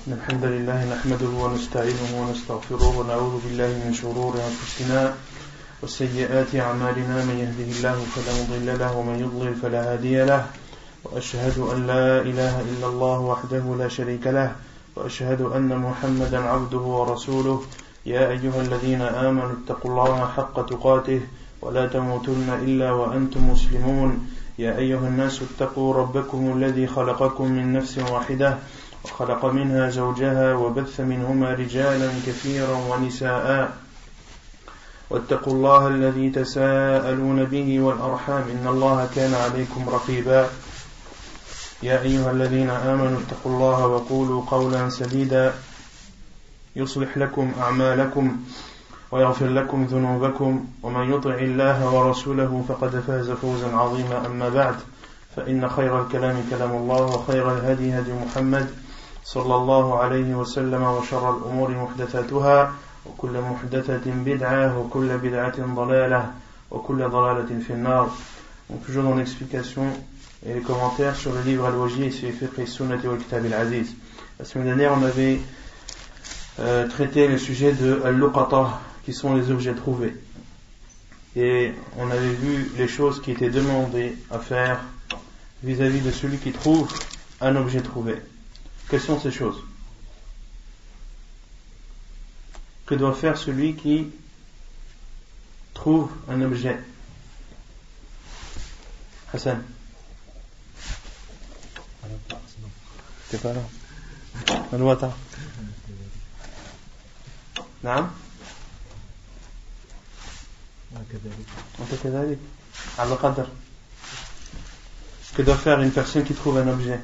الحمد لله نحمده ونستعينه ونستغفره ونعوذ بالله من شرور أنفسنا وسيئات أعمالنا من يهده الله فلا مضل له ومن يضلل فلا هادي له وأشهد أن لا إله إلا الله وحده لا شريك له وأشهد أن محمدا عبده ورسوله يا أيها الذين آمنوا اتقوا الله حق تقاته ولا تموتن إلا وأنتم مسلمون يا أيها الناس اتقوا ربكم الذي خلقكم من نفس واحدة وخلق منها زوجها وبث منهما رجالا كثيرا ونساء واتقوا الله الذي تساءلون به والأرحام إن الله كان عليكم رقيبا يا أيها الذين آمنوا اتقوا الله وقولوا قولا سديدا يصلح لكم أعمالكم ويغفر لكم ذنوبكم ومن يطع الله ورسوله فقد فاز فوزا عظيما أما بعد فإن خير الكلام كلام الله وخير الهدي هدي محمد صلى الله عليه وسلم وشر الأمور محدثاتها وكل محدثة بدعة وكل بدعة ضلالة وكل ضلالة في النار. Donc toujours dans l'explication et les commentaires sur le livre Al-Wajih fi Fiqh Sunnah wal Kitab al-Aziz. La semaine dernière on avait traité le sujet de Al-Luqata, qui sont les objets trouvés. Et on avait vu les choses qui étaient demandées à faire vis-à-vis de celui qui trouve un objet trouvé. Quelles sont ces choses? Que doit faire celui qui trouve un objet? Hassan? T'es pas là? Al-Wata? نعم أنت كذلك على قدر. Que doit faire une personne qui trouve un objet?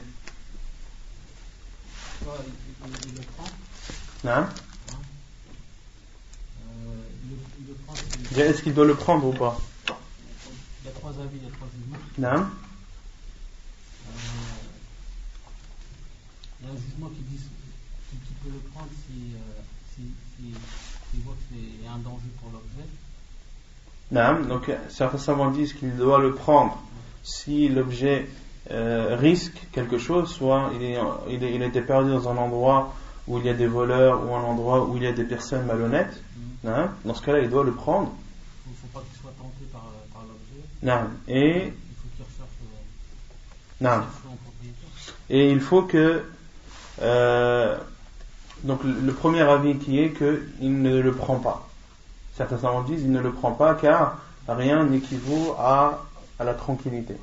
Il le prend. Non? Il le prend. Est-ce qu'il doit le prendre ou pas? Il y a trois avis, il y a trois jugements. Non? Il y a un jugement qui dit qu'il peut le prendre s'il voit qu'il y a un danger pour l'objet. Non, donc certains savants disent qu'il doit le prendre si l'objet risque quelque chose, soit il a été perdu dans un endroit où il y a des voleurs ou un endroit où il y a des personnes malhonnêtes. Non, dans ce cas-là, il doit le prendre. Il ne faut pas qu'il soit tenté par l'objet. Non, et il faut qu'il recherche non. son propriétaire. Et il faut que donc le premier avis qui est qu'il ne le prend pas. Certains savants disent qu'il ne le prend pas car rien n'équivaut à la tranquillité.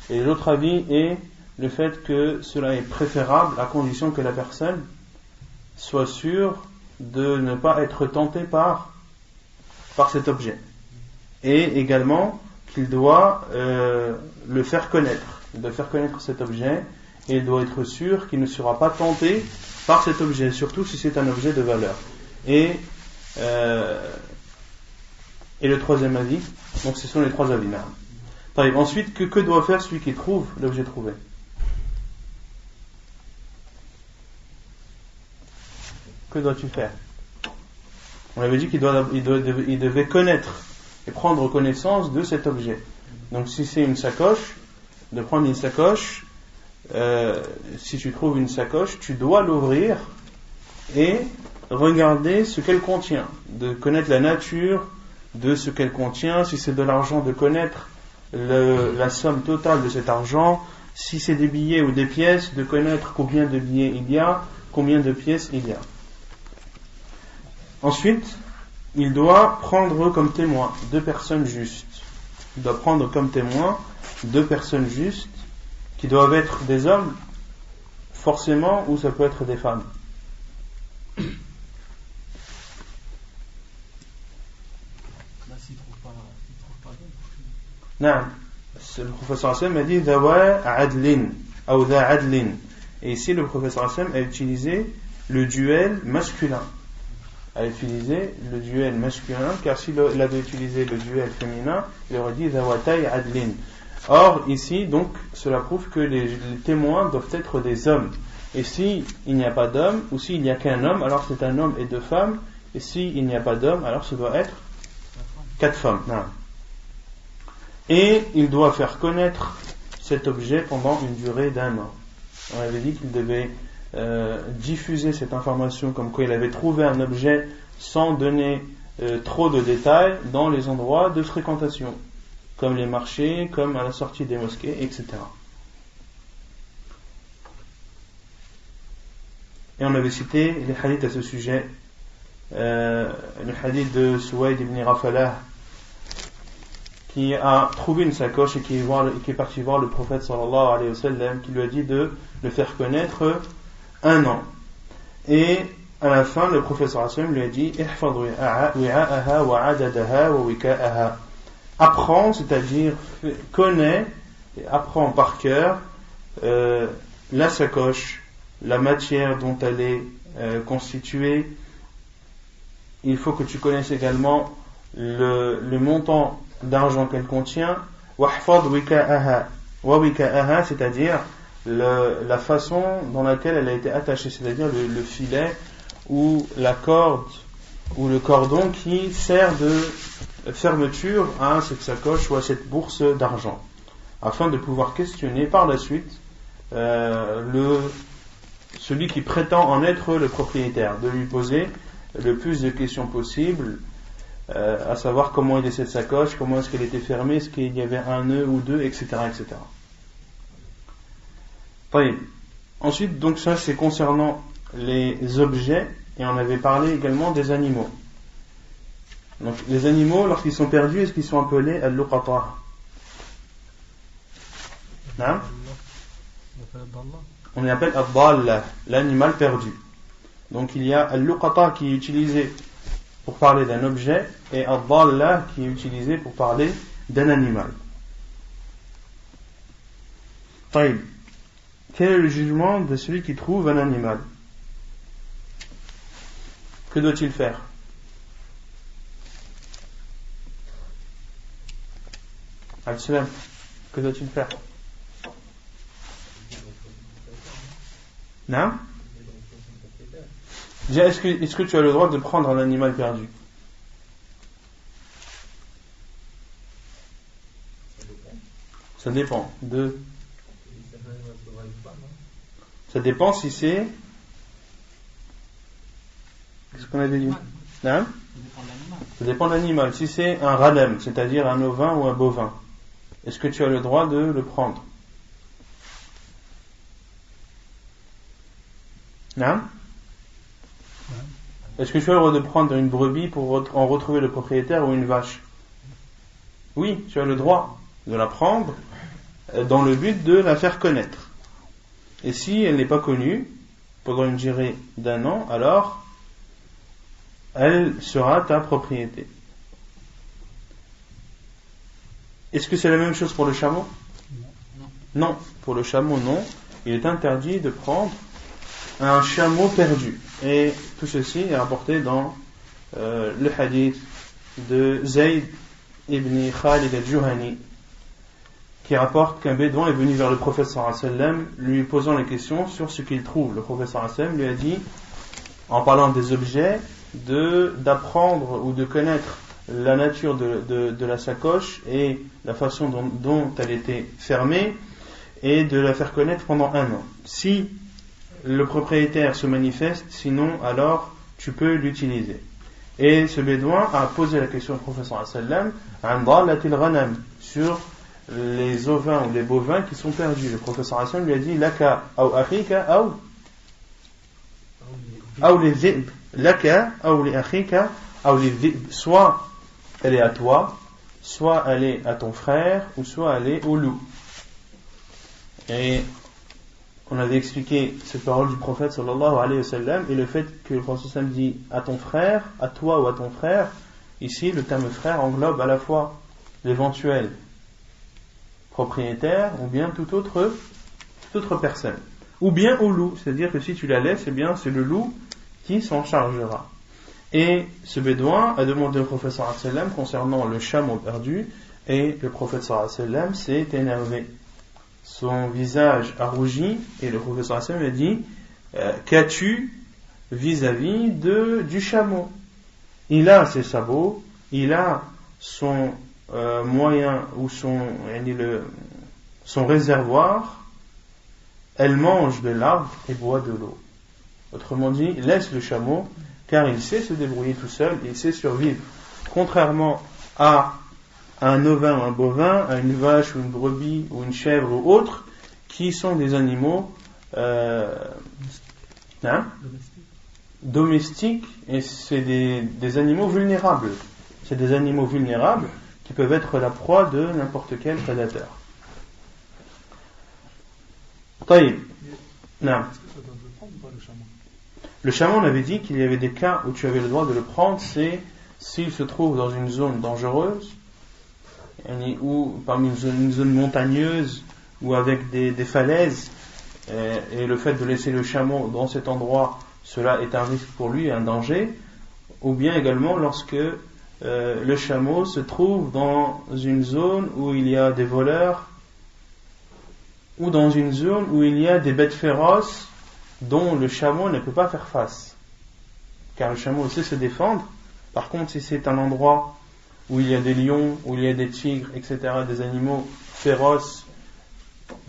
Et l'autre avis est le fait que cela est préférable à condition que la personne soit sûre de ne pas être tentée par cet objet. Et également qu'il doit le faire connaître. Il doit faire connaître cet objet et il doit être sûr qu'il ne sera pas tenté par cet objet, surtout si c'est un objet de valeur. Et le troisième avis, donc ce sont les trois avis là. Ensuite, que doit faire celui qui trouve l'objet trouvé? Que dois-tu faire? On avait dit qu'il devait connaître et prendre connaissance de cet objet. Donc si c'est une sacoche, de prendre une sacoche, si tu trouves une sacoche, tu dois l'ouvrir et regarder ce qu'elle contient, de connaître la nature de ce qu'elle contient, si c'est de l'argent, de connaître la somme totale de cet argent, si c'est des billets ou des pièces, de connaître combien de billets il y a, combien de pièces il y a. Ensuite, il doit prendre comme témoin deux personnes justes. Il doit prendre comme témoin deux personnes justes qui doivent être des hommes forcément, ou ça peut être des femmes. Non, le professeur Hassan a dit Dawa adlin ou da adlin. Et ici le professeur Hassan a utilisé le duel masculin. Car s'il avait utilisé le duel féminin, il aurait dit Dawatay adlin. Or ici donc cela prouve que les témoins doivent être des hommes. Et si il n'y a pas d'homme, ou s'il n'y a qu'un homme, alors c'est un homme et deux femmes. Et s'il n'y a pas d'homme, alors ce doit être 4 femmes. Non. Et il doit faire connaître cet objet pendant une durée d'1 an. On avait dit qu'il devait diffusé cette information comme quoi il avait trouvé un objet sans donner trop de détails dans les endroits de fréquentation, comme les marchés, comme à la sortie des mosquées, etc. Et on avait cité les hadiths à ce sujet, le hadith de Suwayd ibn Rafalah, qui a trouvé une sacoche et qui est parti voir le prophète sallallahu alayhi wa sallam, qui lui a dit de le faire connaître un an. Et à la fin, le prophète sallallahu alayhi wa sallam lui a dit ihfad wi'a'aha wa 'adadaha wa wika'aha. Apprends, c'est-à-dire connais et apprends par cœur la sacoche, la matière dont elle est constituée. Il faut que tu connaisses également le montant d'argent qu'elle contient. Wahfad wika'aha, wa wika'aha, c'est-à-dire la façon dans laquelle elle a été attachée, c'est-à-dire le filet ou la corde ou le cordon qui sert de fermeture à cette sacoche ou à cette bourse d'argent, afin de pouvoir questionner par la suite celui qui prétend en être le propriétaire, de lui poser le plus de questions possibles, à savoir comment il est cette sacoche, comment est-ce qu'elle était fermée, est-ce qu'il y avait un nœud ou deux, etc. etc. Ensuite, donc ça c'est concernant les objets, et on avait parlé également des animaux. Donc les animaux, lorsqu'ils sont perdus, est-ce qu'ils sont appelés al-luqata? Non? On les appelle ad-dalla, l'animal perdu. Donc il y a al-luqata qui est utilisé pour parler d'un objet et ad-dalla qui est utilisé pour parler d'un animal. Taïb. Quel est le jugement de celui qui trouve un animal? Que doit-il faire? Al-Salam, que doit-il faire? Non? Déjà, est-ce que tu as le droit de prendre un animal perdu? Ça dépend. Ça dépend si c'est... Qu'est-ce qu'on avait dit? Non? Ça dépend de l'animal. Si c'est un ghanam, c'est-à-dire un ovin ou un bovin, est-ce que tu as le droit de le prendre? Non? Est-ce que tu as le droit de prendre une brebis pour en retrouver le propriétaire ou une vache? Oui, tu as le droit de la prendre dans le but de la faire connaître. Et si elle n'est pas connue pendant une durée d'un an, alors elle sera ta propriété. Est-ce que c'est la même chose pour le chameau? Non, pour le chameau non. Il est interdit de prendre un chameau perdu. Et tout ceci est rapporté dans le hadith de Zayd ibn Khalid al-Juhani, qui rapporte qu'un bédouin est venu vers le prophète sallallahu alayhi wa sallam, lui posant les questions sur ce qu'il trouve. Le prophète sallallahu alayhi wa sallam lui a dit, en parlant des objets, d'apprendre ou de connaître la nature de la sacoche et la façon dont elle était fermée, et de la faire connaître pendant un an. Si le propriétaire se manifeste, sinon alors tu peux l'utiliser. Et ce bédouin a posé la question au prophète sallallahu alayhi wa sallam, an dallatil ghanam, sur les ovins ou les bovins qui sont perdus. Le prophète sallallahu alayhi wa sallam lui a dit, laka ou akhika ou les dhib, laka ou les akhika ou les dhib, soit elle est à toi, soit elle est à ton frère, ou soit elle est au loup. Et on avait expliqué cette parole du prophète sallallahu alayhi wa sallam, et le fait que le prophète sallallahu alayhi wa sallam dit à ton frère, à toi ou à ton frère, ici le terme frère englobe à la fois l'éventuel propriétaire ou bien toute autre personne, ou bien au loup, c'est-à-dire que si tu la laisses, eh bien c'est le loup qui s'en chargera. Et ce bédouin a demandé au prophète sallallahu alayhi wa sallam concernant le chameau perdu, et le prophète sallallahu alayhi wa sallam s'est énervé. Son visage a rougi, et le prophète sallallahu alayhi wa sallam a dit, qu'as-tu vis-à-vis du chameau? Il a ses sabots, il a son moyen ou son réservoir, elle mange de l'arbre et boit de l'eau. Autrement dit, laisse le chameau, car il sait se débrouiller tout seul, il sait survivre. Contrairement à un ovin ou un bovin, à une vache ou une brebis ou une chèvre ou autre, qui sont des animaux domestiques, et c'est des animaux vulnérables. C'est des animaux vulnérables qui peuvent être la proie de n'importe quel prédateur. طيب. Non. Le chameau, on avait dit qu'il y avait des cas où tu avais le droit de le prendre, c'est s'il se trouve dans une zone dangereuse, ou parmi une zone montagneuse, ou avec des falaises, et le fait de laisser le chameau dans cet endroit, cela est un risque pour lui, un danger, ou bien également lorsque le chameau se trouve dans une zone où il y a des voleurs, ou dans une zone où il y a des bêtes féroces dont le chameau ne peut pas faire face, car le chameau sait se défendre. Par contre, si c'est un endroit où il y a des lions, où il y a des tigres, etc., des animaux féroces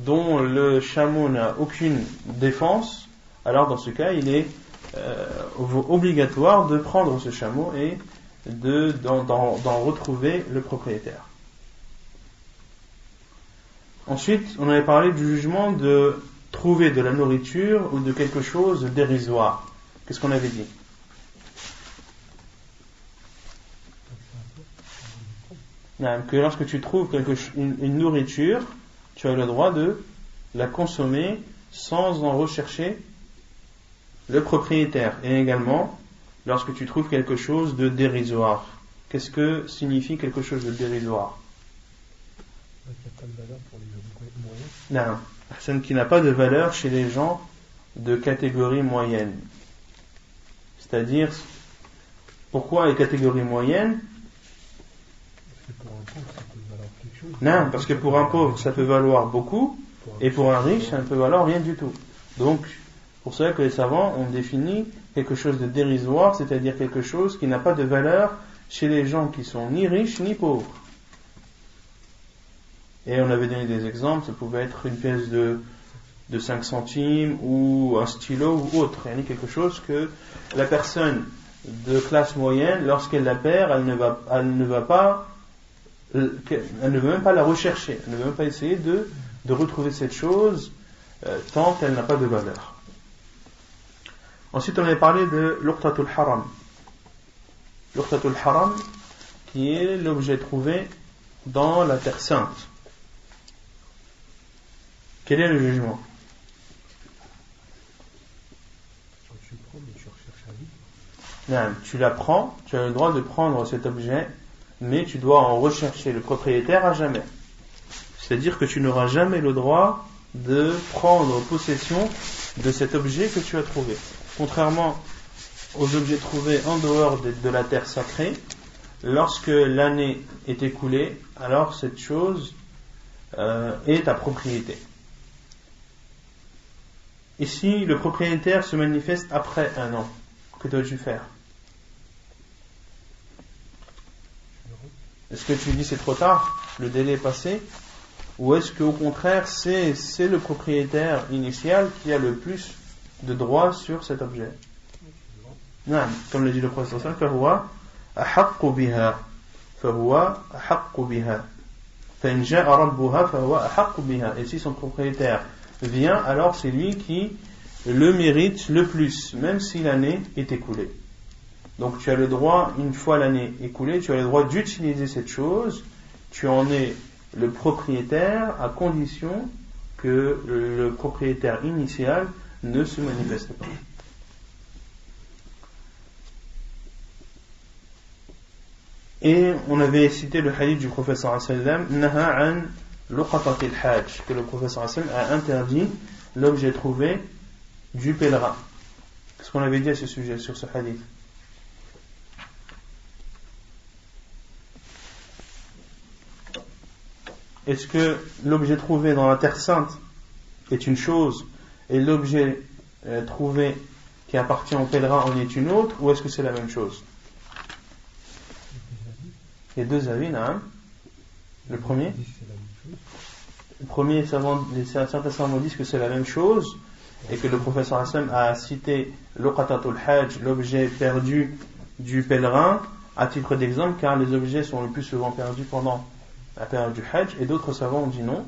dont le chameau n'a aucune défense, alors dans ce cas il est obligatoire de prendre ce chameau et d'en retrouver le propriétaire. Ensuite, on avait parlé du jugement de trouver de la nourriture ou de quelque chose de dérisoire. Qu'est-ce qu'on avait dit? Que lorsque tu trouves une nourriture, tu as le droit de la consommer sans en rechercher le propriétaire. Et également, lorsque tu trouves quelque chose de dérisoire. Qu'est-ce que signifie quelque chose de dérisoire? Non, personne qui n'a pas de valeur chez les gens de catégorie moyenne. C'est-à-dire, pourquoi les catégories moyennes? Non, parce que pour un pauvre ça peut valoir beaucoup, et pour un riche ça ne peut valoir rien du tout. Donc, pour cela que les savants ont défini quelque chose de dérisoire, c'est-à-dire quelque chose qui n'a pas de valeur chez les gens qui sont ni riches ni pauvres. Et on avait donné des exemples, ça pouvait être une pièce de 5 centimes ou un stylo ou autre. Il y a quelque chose que la personne de classe moyenne, lorsqu'elle la perd, elle ne veut même pas la rechercher, elle ne veut même pas essayer de retrouver cette chose tant qu'elle n'a pas de valeur. Ensuite, on avait parlé de l'uqtatul haram. L'uqtatul haram, qui est l'objet trouvé dans la terre sainte. Quel est le jugement? Tu la prends, tu as le droit de prendre cet objet, mais tu dois en rechercher le propriétaire à jamais. C'est-à-dire que tu n'auras jamais le droit de prendre possession de cet objet que tu as trouvé. Contrairement aux objets trouvés en dehors de la terre sacrée, lorsque l'année est écoulée, alors cette chose est ta propriété. Ici, le propriétaire se manifeste après un an. Que dois-tu faire? Est-ce que tu dis c'est trop tard, le délai est passé? Ou est-ce qu'au contraire, c'est le propriétaire initial qui a le plus de droits sur cet objet? Non, comme le dit le prophète sallallahu alayhi wa sallam, أحق بها فهو أحق بها فإن جاء ربها فهو أحق بها. Et si son propriétaire vient, alors c'est lui qui le mérite le plus, même si l'année est écoulée. Donc tu as le droit, une fois l'année écoulée, tu as le droit d'utiliser cette chose, tu en es le propriétaire à condition que le propriétaire initial ne se manifeste pas. Et on avait cité le hadith du prophète sallallahu alayhi wa sallam, naha an luqatatil hajj, que le prophète sallallahu alayhi wa sallam a interdit l'objet trouvé du pèlerin. Qu'est-ce qu'on avait dit à ce sujet, sur ce hadith? Est-ce que l'objet trouvé dans la terre sainte est une chose et l'objet trouvé qui appartient au pèlerin en est une autre, ou est-ce que c'est la même chose? Il y a deux avis, hein? Le premier, certains savants disent que c'est la même chose, et que le professeur Hassan a cité l'uqatatul hajj, l'objet perdu du pèlerin, à titre d'exemple, car les objets sont le plus souvent perdus pendant la période du hajj, et d'autres savants ont dit non,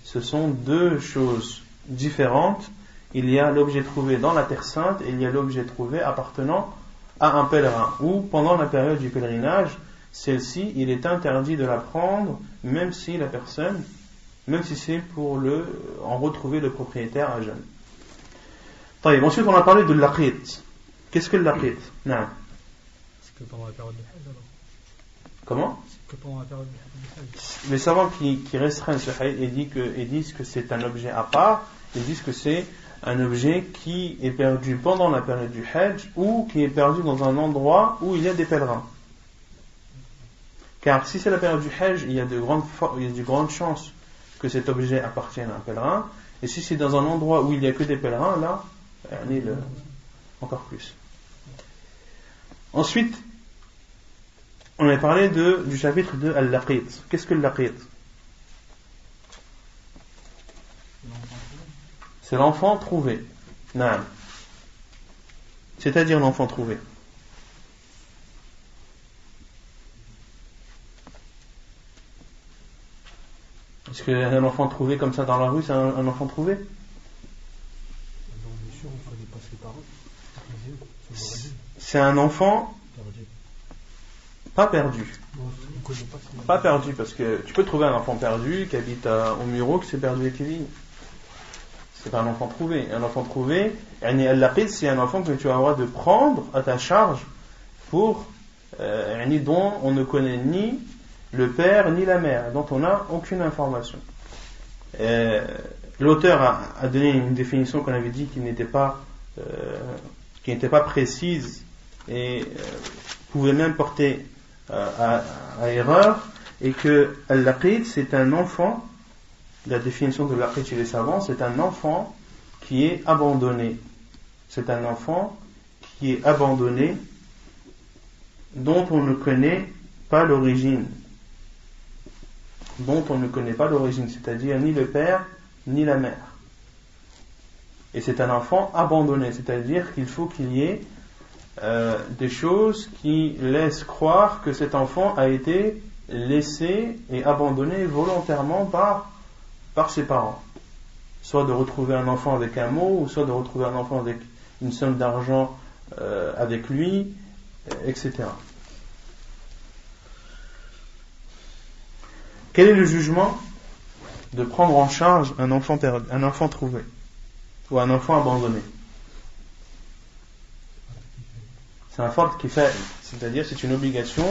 ce sont deux choses différentes. Il y a l'objet trouvé dans la terre sainte et il y a l'objet trouvé appartenant à un pèlerin, ou pendant la période du pèlerinage, celle-ci, il est interdit de la prendre, même si la personne, même si c'est pour en retrouver le propriétaire à jeune. Ensuite, on a parlé de l'aqit. Qu'est-ce que l'aqit? Non. C'est que pendant la période du hajj alors. Comment? C'est que pendant la période du hajj. Les savants qui restreignent ce hadith et disent que c'est un objet à part, ils disent que c'est un objet qui est perdu pendant la période du hajj ou qui est perdu dans un endroit où il y a des pèlerins. Car si c'est la période du hajj, il y a de grandes chances que cet objet appartienne à un pèlerin, et si c'est dans un endroit où il n'y a que des pèlerins, là, encore plus. Ensuite, on a parlé du chapitre de Al-Laqit. Qu'est-ce que l'Laqit? C'est l'enfant trouvé. Naam. C'est-à-dire l'enfant trouvé. Est-ce qu'un enfant trouvé comme ça dans la rue, c'est un enfant trouvé? C'est un enfant pas perdu. Pas perdu, parce que tu peux trouver un enfant perdu qui habite au Muro, qui s'est perdu et qui vit. C'est pas un enfant trouvé. Un enfant trouvé, c'est un enfant que tu as le droit de prendre à ta charge dont on ne connaît ni le père ni la mère, dont on n'a aucune information. L'auteur a donné une définition qu'on avait dit qui n'était pas précise et pouvait même porter à erreur, et que al-laqit, c'est un enfant. La définition de l'aqit chez les savants, c'est un enfant qui est abandonné. C'est un enfant qui est abandonné, dont on ne connaît pas l'origine. C'est-à-dire ni le père ni la mère. Et c'est un enfant abandonné, c'est-à-dire qu'il faut qu'il y ait des choses qui laissent croire que cet enfant a été laissé et abandonné volontairement par ses parents. Soit de retrouver un enfant avec un mot, ou soit de retrouver un enfant avec une somme d'argent avec lui, etc. Quel est le jugement de prendre en charge un enfant trouvé ou un enfant abandonné? C'est un fard kifaya, c'est-à-dire c'est une obligation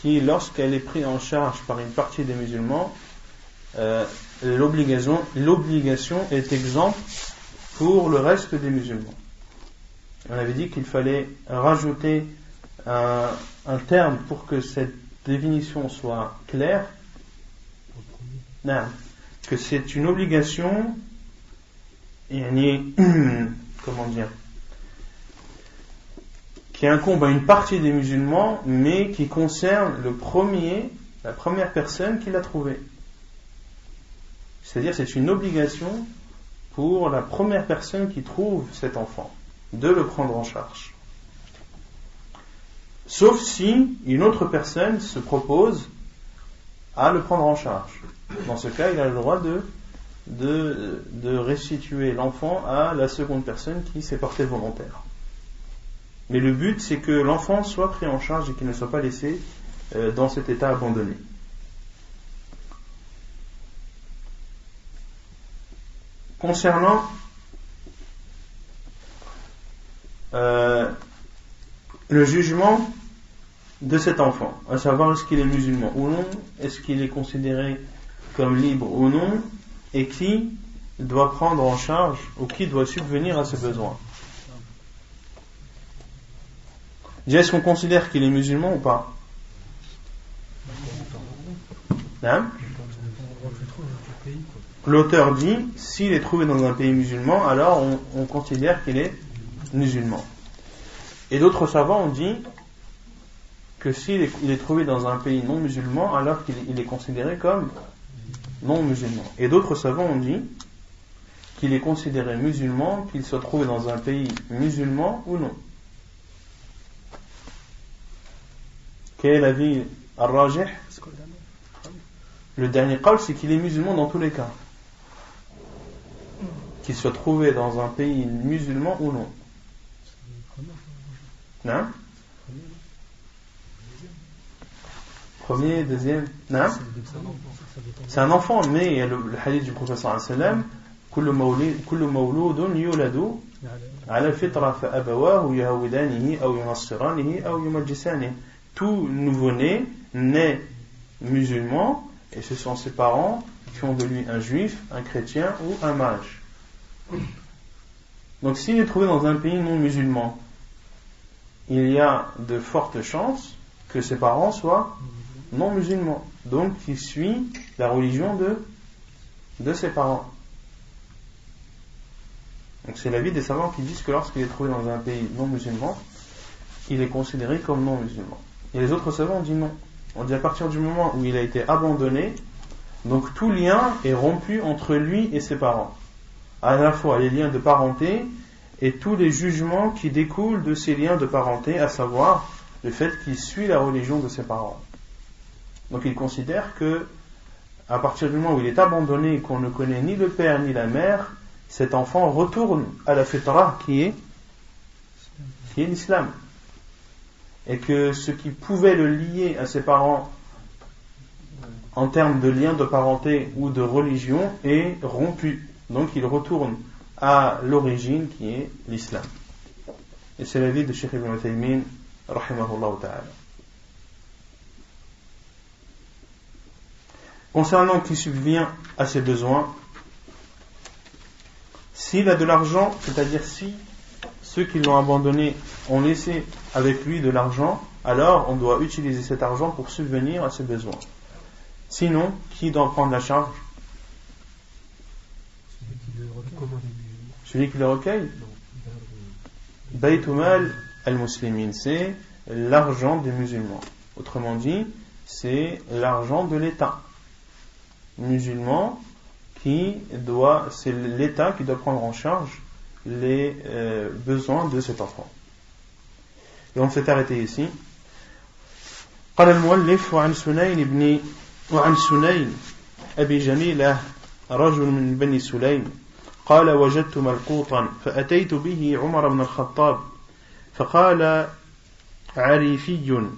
qui, lorsqu'elle est prise en charge par une partie des musulmans, l'obligation est exempte pour le reste des musulmans. On avait dit qu'il fallait rajouter un terme pour que cette définition soit claire. Non, que c'est une obligation, comment dire, qui incombe à une partie des musulmans, mais qui concerne la première personne qui l'a trouvé. C'est-à-dire c'est une obligation pour la première personne qui trouve cet enfant de le prendre en charge. Sauf si une autre personne se propose à le prendre en charge. Dans ce cas, il a le droit de restituer l'enfant à la seconde personne qui s'est portée volontaire. Mais le but, c'est que l'enfant soit pris en charge et qu'il ne soit pas laissé dans cet état abandonné. Concernant le jugement de cet enfant, à savoir est-ce qu'il est musulman ou non, est-ce qu'il est considéré comme libre ou non, et qui doit prendre en charge ou qui doit subvenir à ses besoins. Déjà, est-ce qu'on considère qu'il est musulman ou pas? Hein? L'auteur dit, s'il est trouvé dans un pays musulman, alors on considère qu'il est musulman. Et d'autres savants ont dit que s'il est trouvé dans un pays non musulman, alors qu'il est considéré comme non musulman. Et d'autres savants ont dit qu'il est considéré musulman, qu'il soit trouvé dans un pays musulman ou non? Quel est l'avis al-rajih? Le dernier qawl, c'est qu'il est musulman dans tous les cas. Qu'il soit trouvé dans un pays musulman ou non. Non? Premier, deuxième, non? C'est un enfant, mais il y a le hadith du prophète sallallahu alayhi wa sallam, كل مولود يولد على الفطرة فأبواه يهودانه أو ينصرانه أو يمجسانه. Tout nouveau-né naît musulman, et ce sont ses parents qui font de lui un juif, un chrétien ou un mage. Donc s'il est trouvé dans un pays non musulman, il y a de fortes chances que ses parents soient non musulmans, donc il suit la religion de ses parents. Donc c'est l'avis des savants qui disent que lorsqu'il est trouvé dans un pays non musulman, il est considéré comme non musulman. Et les autres savants ont dit non. On dit à partir du moment où il a été abandonné, donc tout lien est rompu entre lui et ses parents. À la fois les liens de parenté et tous les jugements qui découlent de ces liens de parenté, à savoir le fait qu'il suit la religion de ses parents. Donc il considère que à partir du moment où il est abandonné et qu'on ne connaît ni le père ni la mère, cet enfant retourne à la fitra qui est l'islam. Et que ce qui pouvait le lier à ses parents en termes de lien de parenté ou de religion est rompu. Donc il retourne à l'origine qui est l'islam. Et c'est l'avis de Cheikh Ibn Uthaymin rahimahullah ta'ala. Concernant qui subvient à ses besoins, s'il a de l'argent, c'est-à-dire si ceux qui l'ont abandonné ont laissé avec lui de l'argent, alors on doit utiliser cet argent pour subvenir à ses besoins. Sinon, qui doit en prendre la charge? Celui qui le recueille. Baytumal al-Muslimin, c'est l'argent des musulmans. Autrement dit, c'est l'argent de l'État musulman c'est l'État qui doit prendre en charge les besoins de cet enfant. Et on s'est arrêté ici. قال المؤلف وعن سنين أبي جميلة رجل من بني سليم قال وجدت ملقوطا فأتيت به عمر بن الخطاب فقال عريفي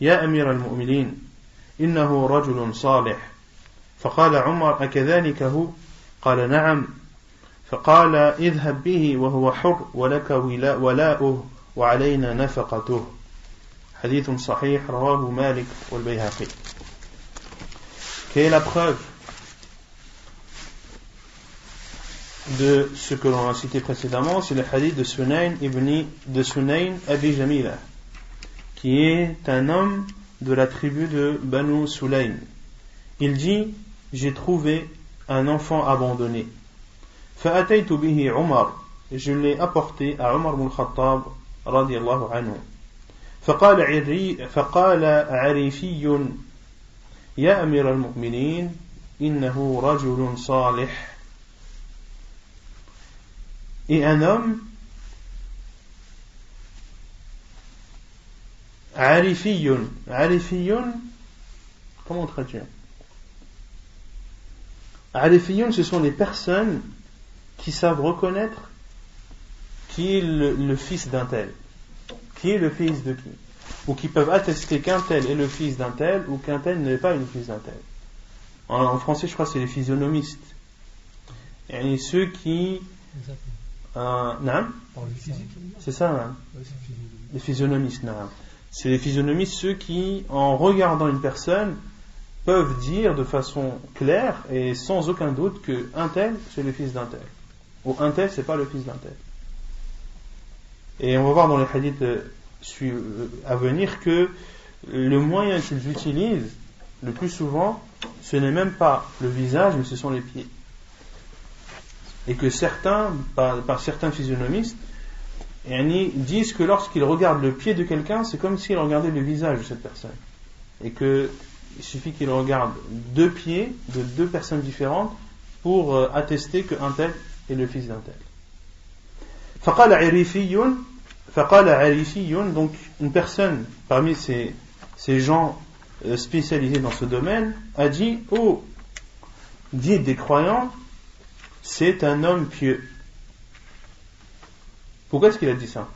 يا أمير المؤمنين إنه رجل صالح فقال عمر أكذلك هو؟ قال نعم فقال اذهب به وهو حر ولك ولاؤه وعلينا نفقته. حديث صحيح رواه مالك والبيهقي. Quelle est la preuve de ce que l'on a cité précédemment? C'est le hadith de Sunayn Abi Jamila, qui est un homme de la tribu de Banu Sulaym. Il dit: j'ai trouvé un enfant abandonné. فأتيت به عمر, je l'ai apporté à Umar ibn al-Khattab رضي الله عنه. فقال عريفي يا أمير المؤمنين إنه رجل صالح. Et un homme, Arifiyun, comment traduire? Arifiyun, ce sont les personnes qui savent reconnaître qui est le fils d'un tel, qui est le fils de qui, ou qui peuvent attester qu'un tel est le fils d'un tel, ou qu'un tel n'est pas le fils d'un tel. En français, je crois que c'est les physionomistes. Et ceux qui... non, c'est ça, hein? Les physionomistes, non. C'est les physionomistes, ceux qui, en regardant une personne, peuvent dire de façon claire et sans aucun doute que un tel, c'est le fils d'un tel, ou un tel, c'est pas le fils d'un tel. Et on va voir dans les hadiths à venir que le moyen qu'ils utilisent le plus souvent, ce n'est même pas le visage, mais ce sont les pieds. Et que certains, par certains physionomistes, disent que lorsqu'ils regardent le pied de quelqu'un, c'est comme s'ils regardaient le visage de cette personne. Et qu'il suffit qu'ils regardent deux pieds de deux personnes différentes pour attester qu'un tel est le fils d'un tel. فقال عريفي, donc une personne parmi ces gens spécialisés dans ce domaine a dit: oh, guide des croyants, c'est un homme pieux. Pourquoi est-ce qu'il a dit ça?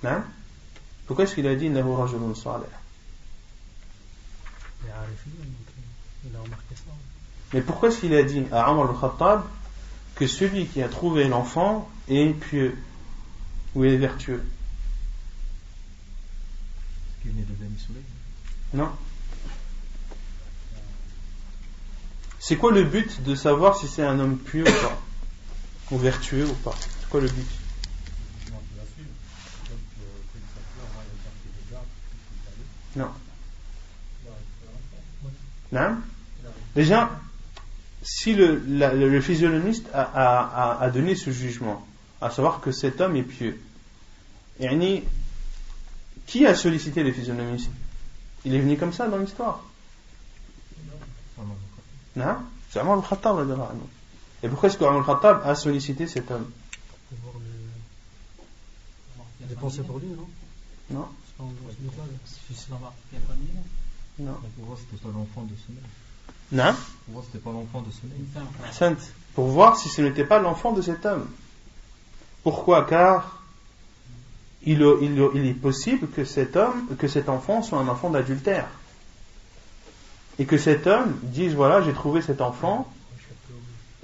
Hein? Pourquoi est-ce qu'il a dit innahu rajulun salih? Il a remarqué ça. Mais pourquoi est-ce qu'il a dit à Omar al-Khattab que celui qui a trouvé l'enfant est pieux ou est vertueux? Est-ce qu'il venait de Bani Soleil? Non. C'est quoi le but de savoir si c'est un homme pieux ou pas, ou vertueux ou pas? C'est quoi le but? Non. Non. Déjà, si le physionomiste a donné ce jugement, à savoir que cet homme est pieux, yani, qui a sollicité le physionomiste? Il est venu comme ça dans l'histoire? Non. C'est Omar al-Khattab. Et pourquoi est-ce que Omar al-Khattab a sollicité cet homme? Pour voir les pensées pour lui, non? Non. Non. Pour voir si c'était pas l'enfant de ce mec. Non. Pour voir si c'était pas l'enfant de ce mec. Pour voir si ce n'était pas l'enfant de cet homme. Pourquoi? Car il est possible que cet enfant soit un enfant d'adultère. Et que cet homme dise: voilà, j'ai trouvé cet enfant,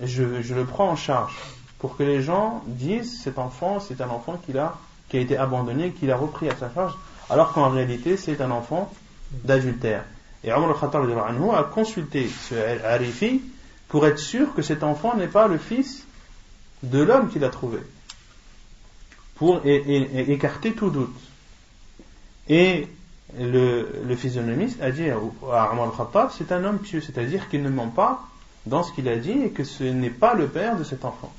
je le prends en charge. Pour que les gens disent: cet enfant, c'est un enfant qui a été abandonné, qu'il a repris à sa charge, alors qu'en réalité, c'est un enfant d'adultère. Et Omar al-Khattab a consulté ce Arifi pour être sûr que cet enfant n'est pas le fils de l'homme qu'il a trouvé, pour écarter tout doute. Et le physionomiste a dit à Omar al-Khattab: c'est un homme pieux, c'est-à-dire qu'il ne ment pas dans ce qu'il a dit et que ce n'est pas le père de cet enfant.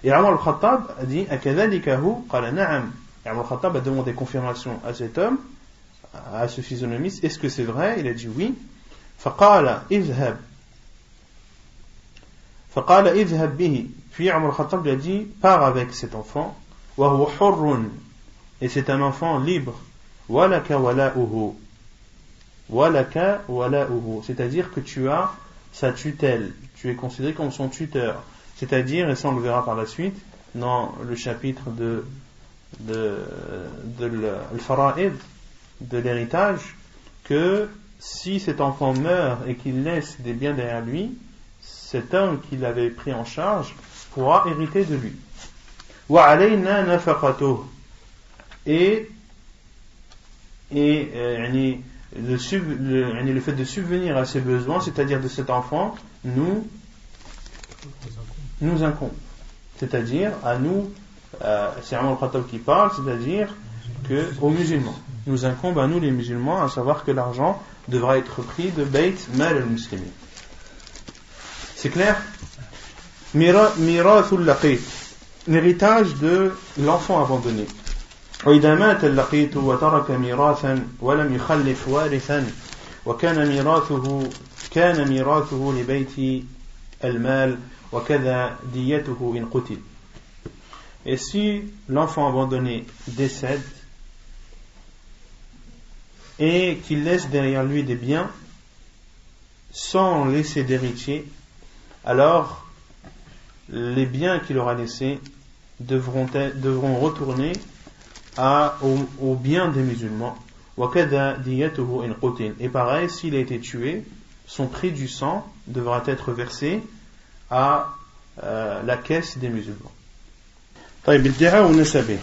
Et Omar al-Khattab a dit: akadhalikahu qala na'am. Et Omar al-Khattab a demandé confirmation à cet homme, à ce physionomiste: est-ce que c'est vrai? Il a dit oui. Faqala idhhab bihi. Puis Omar al-Khattab lui a dit: pars avec cet enfant. Wa huwa hurrun, et c'est un enfant libre. Walaka wala'uhu, c'est-à-dire que tu as sa tutelle, tu es considéré comme son tuteur. C'est-à-dire, et ça on le verra par la suite dans le chapitre de al-fara'id, de l'héritage, que si cet enfant meurt et qu'il laisse des biens derrière lui, cet homme qui l'avait pris en charge pourra hériter de lui. Wa alayna nafaqatuh, et le fait de subvenir à ses besoins, c'est-à-dire de cet enfant, nous incombe. C'est-à-dire à nous, c'est Omar al-Khattab qui parle, c'est-à-dire aux musulmans. Nous incombe à nous les musulmans, à savoir que l'argent devra être pris de Bayt Mal al-Muslimin. C'est clair? Mirathul laqit, l'héritage de l'enfant abandonné. وإذا مات اللقيط وترك ميراثا ولم يخلف وارثا وكان ميراثه لبيت المال وكذا ديته إن قتل. Et si l'enfant abandonné décède et qu'il laisse derrière lui des biens sans laisser d'héritier, alors les biens qu'il aura laissés devront retourner au bien des musulmans. Et pareil, s'il a été tué, son prix du sang devra être versé à la caisse des musulmans. طيب ادعاء نسبه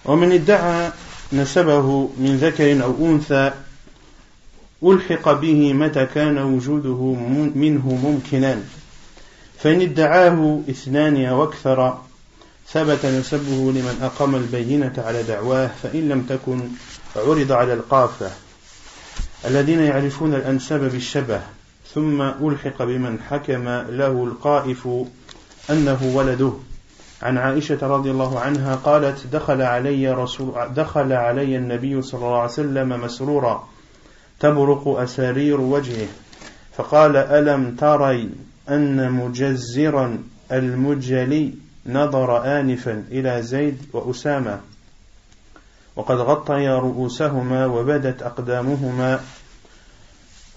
ومن ادعى نسبه من ذكر أو أنثى ألحق به متى كان وجوده منه ممكنا فإن ادعاه اثنان أو أكثر ثبت نسبه لمن أقام البينة على دعواه فإن لم تكن عرض على القافة الذين يعرفون الأنساب بالشبه ثم ألحق بمن حكم له القائف أنه ولده. عن عائشة رضي الله عنها قالت: دخل علي النبي صلى الله عليه وسلم مسرورا تبرق أسارير وجهه فقال ألم تري أن مجزرا المجلي نظر آنفا إلى زيد وأسامة وقد غطيا رؤوسهما وبدت أقدامهما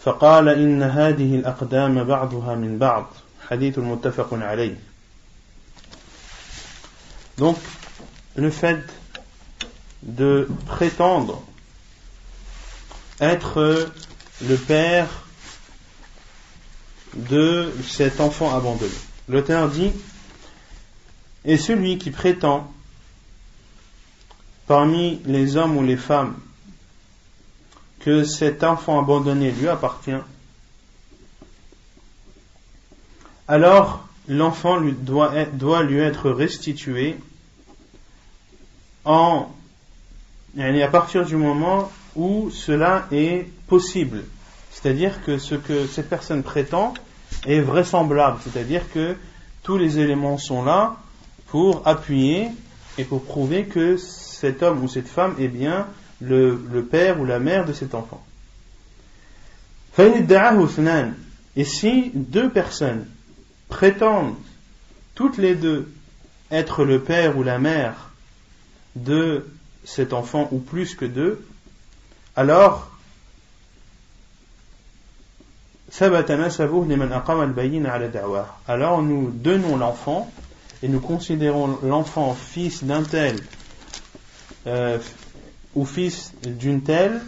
فقال إن هذه الأقدام بعضها من بعض حديث متفق عليه. Donc le fait de prétendre être le père de cet enfant abandonné. L'auteur dit: et celui qui prétend parmi les hommes ou les femmes que cet enfant abandonné lui appartient, alors l'enfant doit lui être restitué à partir du moment où cela est possible. C'est-à-dire que ce que cette personne prétend est vraisemblable, c'est-à-dire que tous les éléments sont là pour appuyer et pour prouver que cet homme ou cette femme est bien le père ou la mère de cet enfant. Et si deux personnes prétendent toutes les deux être le père ou la mère de cet enfant ou plus que deux, alors nous donnons l'enfant et nous considérons l'enfant fils d'un tel ou fils d'une telle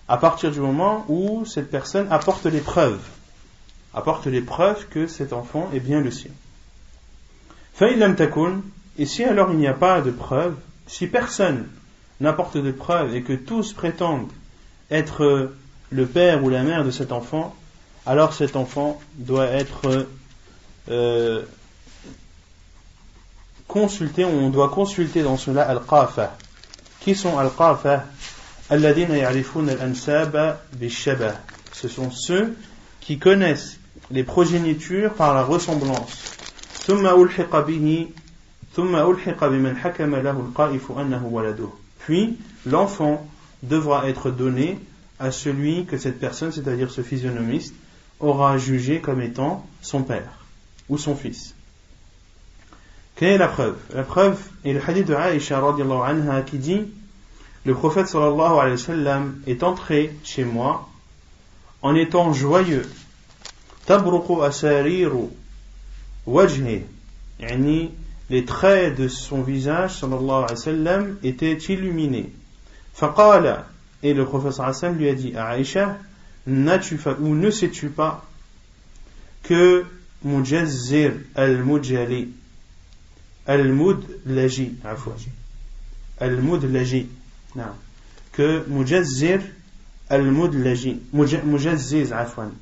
à partir du moment où cette personne apporte les preuves que cet enfant est bien le sien. Et si alors il n'y a pas de preuve, si personne n'apporte de preuve et que tous prétendent être le père ou la mère de cet enfant, alors cet enfant doit être consulté, on doit consulter dans cela al-qafa. Qui sont al-qafa? Alladhina ya'rifuna al-ansaba bi-shabah. Ce sont ceux qui connaissent les progénitures par la ressemblance. Thumma ulhiqa biman hakama lahu al-qa'ifu annahu waladuhu. Puis l'enfant devra être donné à celui que cette personne, c'est-à-dire ce physionomiste, aura jugé comme étant son père ou son fils. Quelle est la preuve? La preuve est le hadith de Aïcha radiallahu anha qui dit: le prophète sallallahu alayhi wa sallam est entré chez moi en étant joyeux. Tabruqu asariru wajhi, yani les traits de son visage sallallahu alayhi wa sallam étaient illuminés. Faqala, et le prophète sallallahu alayhi wa sallam lui a dit à Aïcha: ne sais-tu pas que Mujazzir al-Mujali al-Mudlaji que Mujazzir al-Mudlaji Mujazziz afwan,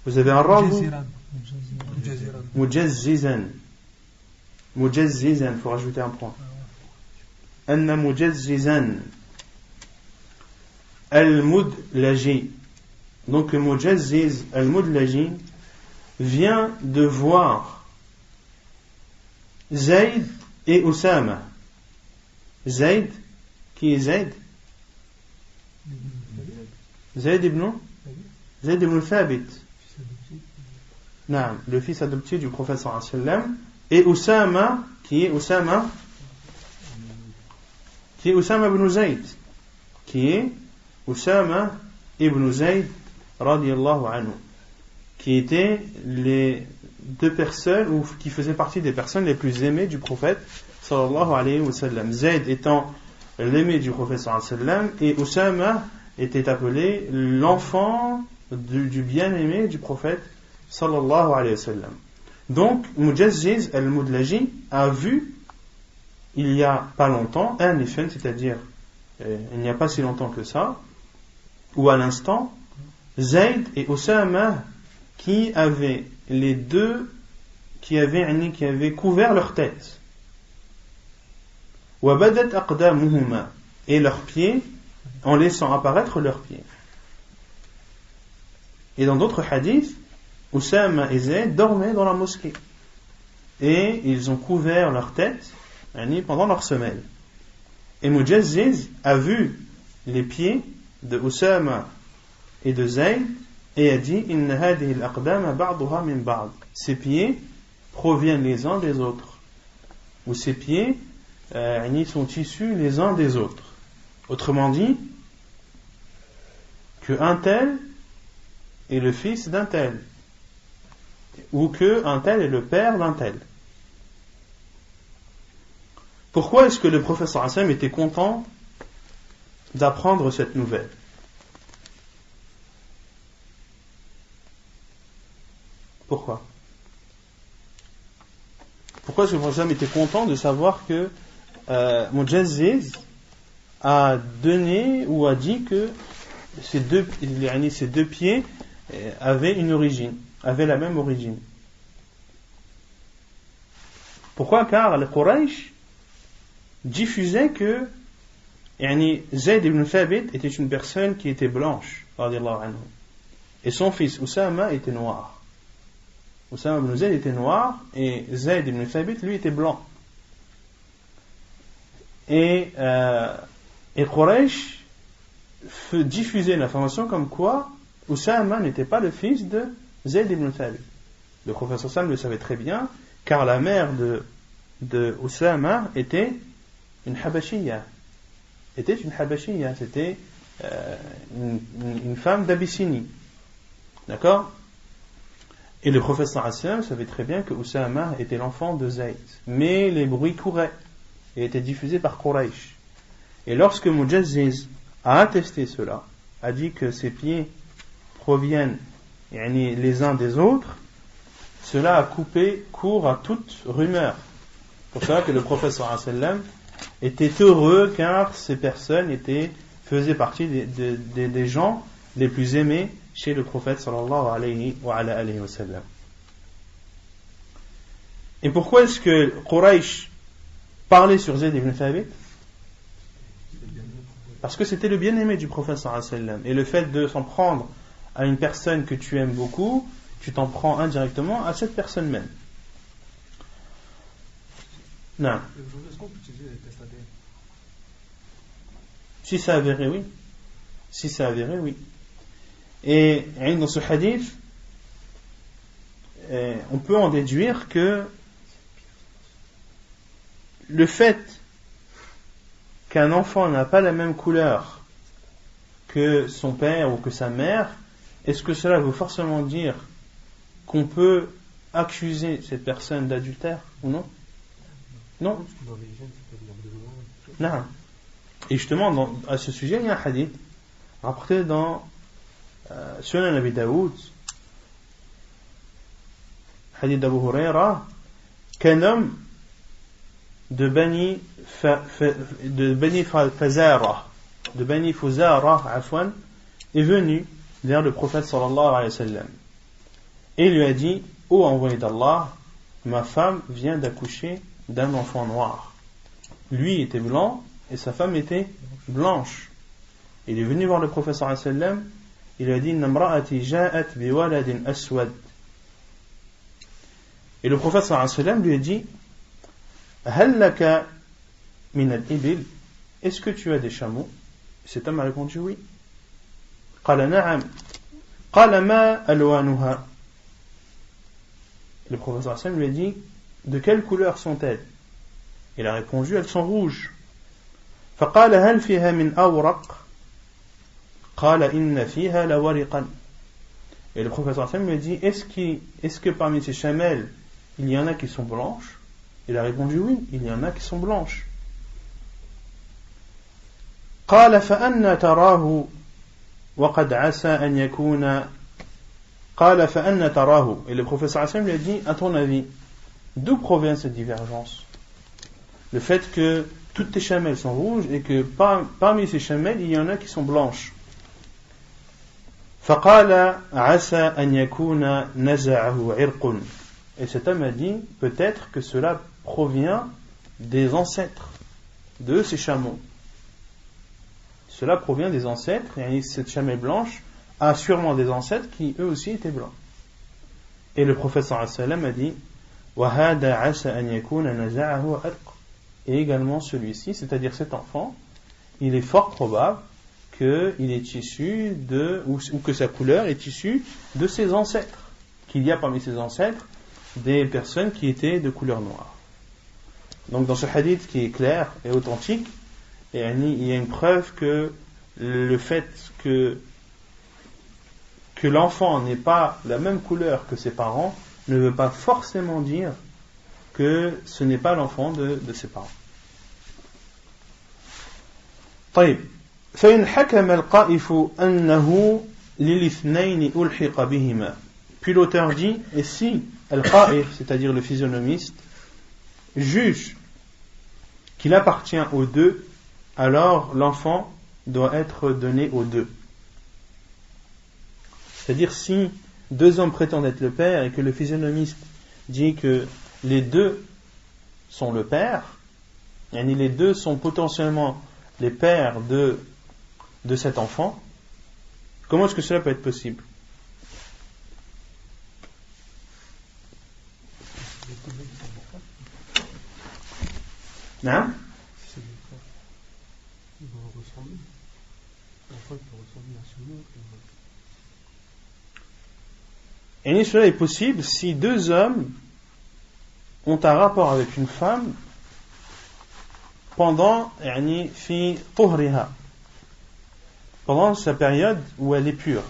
vous avez un rang? Mujazzizan, faut rajouter un point. Anna Mujazzizan al-Mudlaji, donc Mujazziz al-Mudlaji vient de voir Zayd et Oussama. Zayd, qui est Zayd? Zayd ibn Thabit, non, le fils adoptif du prophète sallallahu alayhi wa sallam, et Oussama, qui est Oussama ibn Zayd, qui est Oussama ibn Zayd radiyallahu anhu, qui étaient les deux personnes ou qui faisaient partie des personnes les plus aimées du prophète sallallahu alayhi wa sallam. Zayd étant l'aimé du prophète sallallahu alayhi wa sallam et Oussama était appelé l'enfant du bien-aimé du prophète sallallahu alayhi wa sallam. Donc Mujazziz al-Mudlaji a vu il y a pas longtemps un effet, c'est-à-dire il n'y a pas si longtemps que ça, ou à l'instant, Zayd et Oussama qui avaient les deux qui avaient couvert leur tête, وَبَدَتْ أَقْدَامُهُمَا, et leurs pieds, en laissant apparaître leurs pieds. Et dans d'autres hadiths, Oussama et Zayd dormaient dans la mosquée et ils ont couvert leur tête pendant leur semelle. Et Mujazziz a vu les pieds de Oussama et de Zayd Et a dit Inna hadihi al-aqdama ba'duha min ba'd. Ces pieds proviennent les uns des autres. Ou ces pieds sont issus les uns des autres. Autrement dit, que un tel est le fils d'un tel, ou que un tel est le père d'un tel. Pourquoi est-ce que le prophète sallallahu alayhi wa sallam était content d'apprendre cette nouvelle? Pourquoi est-ce que le prophète sallallahu alayhi wa sallam était content de savoir que Mujazziz a donné ou a dit que ces deux pieds avaient une origine, avaient la même origine? Pourquoi? Car les Quraysh diffusaient que Zayd ibn Thabit était une personne qui était blanche, radiyallahu anhu, et son fils Usama était noir. Usama ibn Zayd était noir et Zayd ibn Thabit lui était blanc. Et Quraysh diffusait l'information comme quoi Usama n'était pas le fils de Zayd ibn Thabit. Le prophète sallallahu alayhi wa sallam le savait très bien, car la mère de Usama était une Habashiyya. C'était une femme d'Abyssinie. D'accord? Et le prophète sallallahu alayhi wa sallam savait très bien que Usama était l'enfant de Zayd. Mais les bruits couraient et étaient diffusés par Quraysh. Et lorsque Mujazziz a attesté cela, a dit que ses pieds proviennent les uns des autres, cela a coupé court à toute rumeur. Pour cela que le prophète sallallahu alayhi wa sallam était heureux, car ces personnes faisaient partie des gens les plus aimés chez le prophète sallallahu alayhi wa sallam. Et pourquoi est-ce que Quraysh parlait sur Zayd ibn Thabit? Parce que c'était le bien-aimé du prophète sallallahu alayhi wa sallam. Et le fait de s'en prendre à une personne que tu aimes beaucoup, tu t'en prends indirectement à cette personne même. Non. Est-ce qu'on peut utiliser les tests ADN? Si c'est avéré, oui. Si c'est avéré, oui. Et dans ce hadith, on peut en déduire que le fait qu'un enfant n'a pas la même couleur que son père ou que sa mère, est-ce que cela veut forcément dire qu'on peut accuser cette personne d'adultère ou non? Non. Non. Et justement, à ce sujet, il y a un hadith rapporté dans Sunan Abi Daoud, hadith d'Abu Huraira, qu'un homme de Bani Fuzara est venu vers le prophète sallallahu alayhi wa sallam et lui a dit: ô envoyé d'Allah, ma femme vient d'accoucher d'un enfant noir. Lui était blanc et sa femme était blanche. Il est venu voir le prophète sallallahu alayhi wa sallam. Il lui a dit: Namra'ati ja'at bi waladin aswad. Et le prophète sallallahu alayhi wa sallam lui a dit: Hal laka min al-ibil, est-ce que tu as des chameaux? Cet homme a répondu: oui. Qala na'am. Qala ma alwanuha. Le prophète sallallahu alayhi wa sallam lui a dit: de quelle couleur sont-elles? Il a répondu: elles sont rouges. فقال هل فيها من أورق؟ قال إن فيها لورقا. Et le prophète sallallahu alayhi wa sallam lui a dit: est-ce que parmi ces chamelles il y en a qui sont blanches? Il a répondu: oui, il y en a qui sont blanches. قال فأنا تراه وقد عسى أن يكون قال فأنا تراه. Et le prophète sallallahu alayhi wa sallam lui a dit: à ton avis, d'où provient cette divergence? Le fait que toutes tes chamelles sont rouges et que parmi ces chamelles il y en a qui sont blanches. فقال عسى أن يكون نزعه عرق. Et cet homme a dit: peut-être que cela provient des ancêtres de ces chameaux. Cela provient des ancêtres, et cette chamelle blanche a sûrement des ancêtres qui eux aussi étaient blancs. Et le prophète sallallahu alayhi wa sallam a dit: وَهَذَا عَسَى أَنْ يَكُونَ نَزَعَهُ عِرْقٌ. Et également celui-ci, c'est-à-dire cet enfant, il est fort probable qu'il est issu ou que sa couleur est issue de ses ancêtres, qu'il y a parmi ses ancêtres des personnes qui étaient de couleur noire. Donc dans ce hadith qui est clair et authentique, il y a une preuve que le fait que l'enfant n'ait pas la même couleur que ses parents ne veut pas forcément dire que ce n'est pas l'enfant de ses parents. طيب فإن حكم القائف أنه للاثنين ألحق بهما. Puis l'auteur dit, et si al-qaif, c'est-à-dire le physionomiste, juge qu'il appartient aux deux, alors l'enfant doit être donné aux deux. C'est-à-dire si deux hommes prétendent être le père et que le physionomiste dit que les deux sont le père, et les deux sont potentiellement les pères de cet enfant, comment est-ce que cela peut être possible? Non? C'est le cas. Ils vont ressembler. L'enfant peut ressembler à son autre. Et cela est possible si deux hommes ont un rapport avec une femme pendant fi tuhriha, pendant sa période où elle est pure.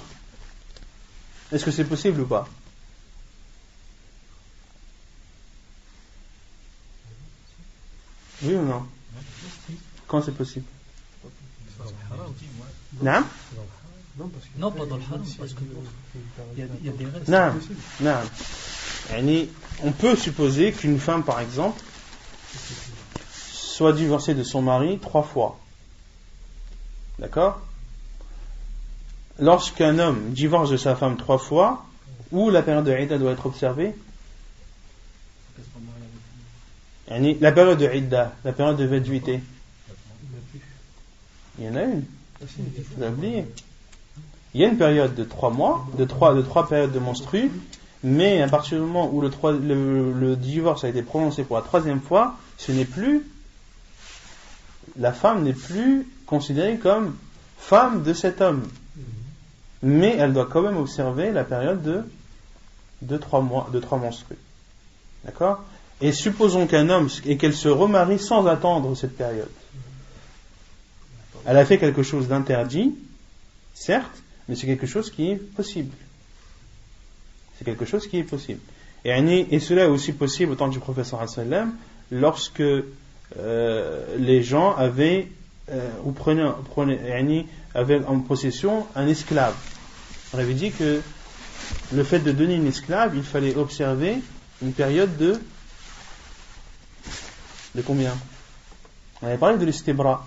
Est-ce que c'est possible ou pas? Oui ou non? Quand c'est possible? Non? Non, pas dans le haram, parce qu'il y a des restes. Non. On peut supposer qu'une femme, par exemple, soit divorcée de son mari 3 fois. D'accord? Lorsqu'un homme divorce de sa femme 3 fois, où la période de Idda doit être observée? La période de Idda, la période de véduité. Il y en a une. Je l'ai oublié. Il y a une période de 3 mois, de 3 périodes de menstrues, mais à partir du moment où le divorce a été prononcé pour la 3e fois, la femme n'est plus considérée comme femme de cet homme. Mais elle doit quand même observer la période de 3 mois, de 3 menstrues. D'accord? Et supposons qu'un homme, et qu'elle se remarie sans attendre cette période. Elle a fait quelque chose d'interdit, certes, mais c'est quelque chose qui est possible. C'est quelque chose qui est possible. Et cela est aussi possible au temps du prophète sallallahu alayhi wa sallam, lorsque les gens avaient en possession un esclave. On avait dit que le fait de donner une esclave, il fallait observer une période de combien? On avait parlé de l'istibra,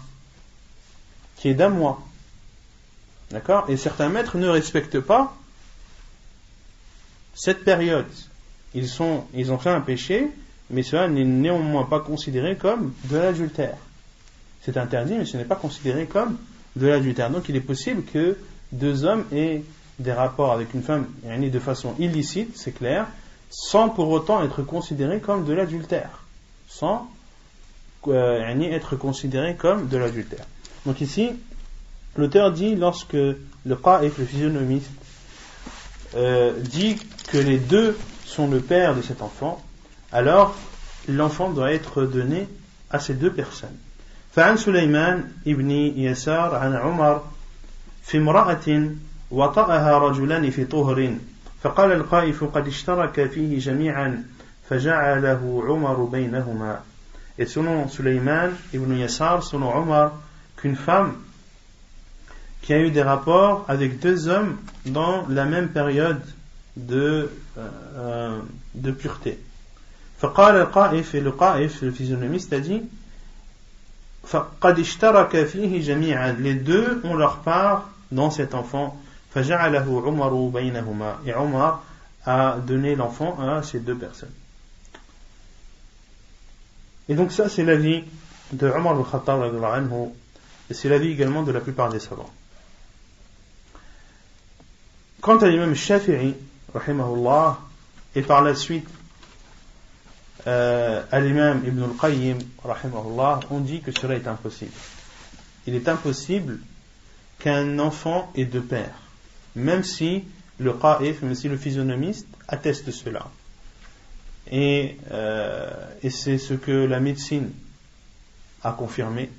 qui est d'1 mois. D'accord? Et certains maîtres ne respectent pas cette période. Ils ont fait un péché, mais cela n'est néanmoins pas considéré comme de l'adultère. C'est interdit, mais ce n'est pas considéré comme de l'adultère. Donc il est possible que 2 hommes aient des rapports avec une femme de façon illicite, c'est clair, sans pour autant être considérés comme de l'adultère. Sans être considérés comme de l'adultère. Donc ici, l'auteur dit, lorsque le qaif, le physionomiste, dit que les deux sont le père de cet enfant, alors l'enfant doit être donné à ces 2 personnes. فعن سليمان ابن يسار عن عمر في امرأة وطأها رجلان في طهر فقال القائف قد اشترك فيه جميعا فجعله عمر بينهما. Et selon Sulayman ibn Yasar, selon Omar, qu'une femme qui a eu des rapports avec 2 hommes dans la même période de pureté. فقال القائف, et le qaif, le physionomiste, a dit قد اشترك فيه جميعا, les 2 ont leur part dans cet enfant. فجعله عمر بينهما, et Omar a donné l'enfant à ces 2 personnes. Et donc ça, c'est l'avis de Omar al-Khattab anhu, et c'est l'avis également de la plupart des savants. Quant à l'imam Shafi'i rahimahullah, et par la suite à l'imam Ibn al-Qayyim rahimahullah, on dit que cela est impossible. Il est impossible qu'un enfant ait deux pères, même si le qa'if, même si le physionomiste atteste cela. Et c'est ce que la médecine a confirmé,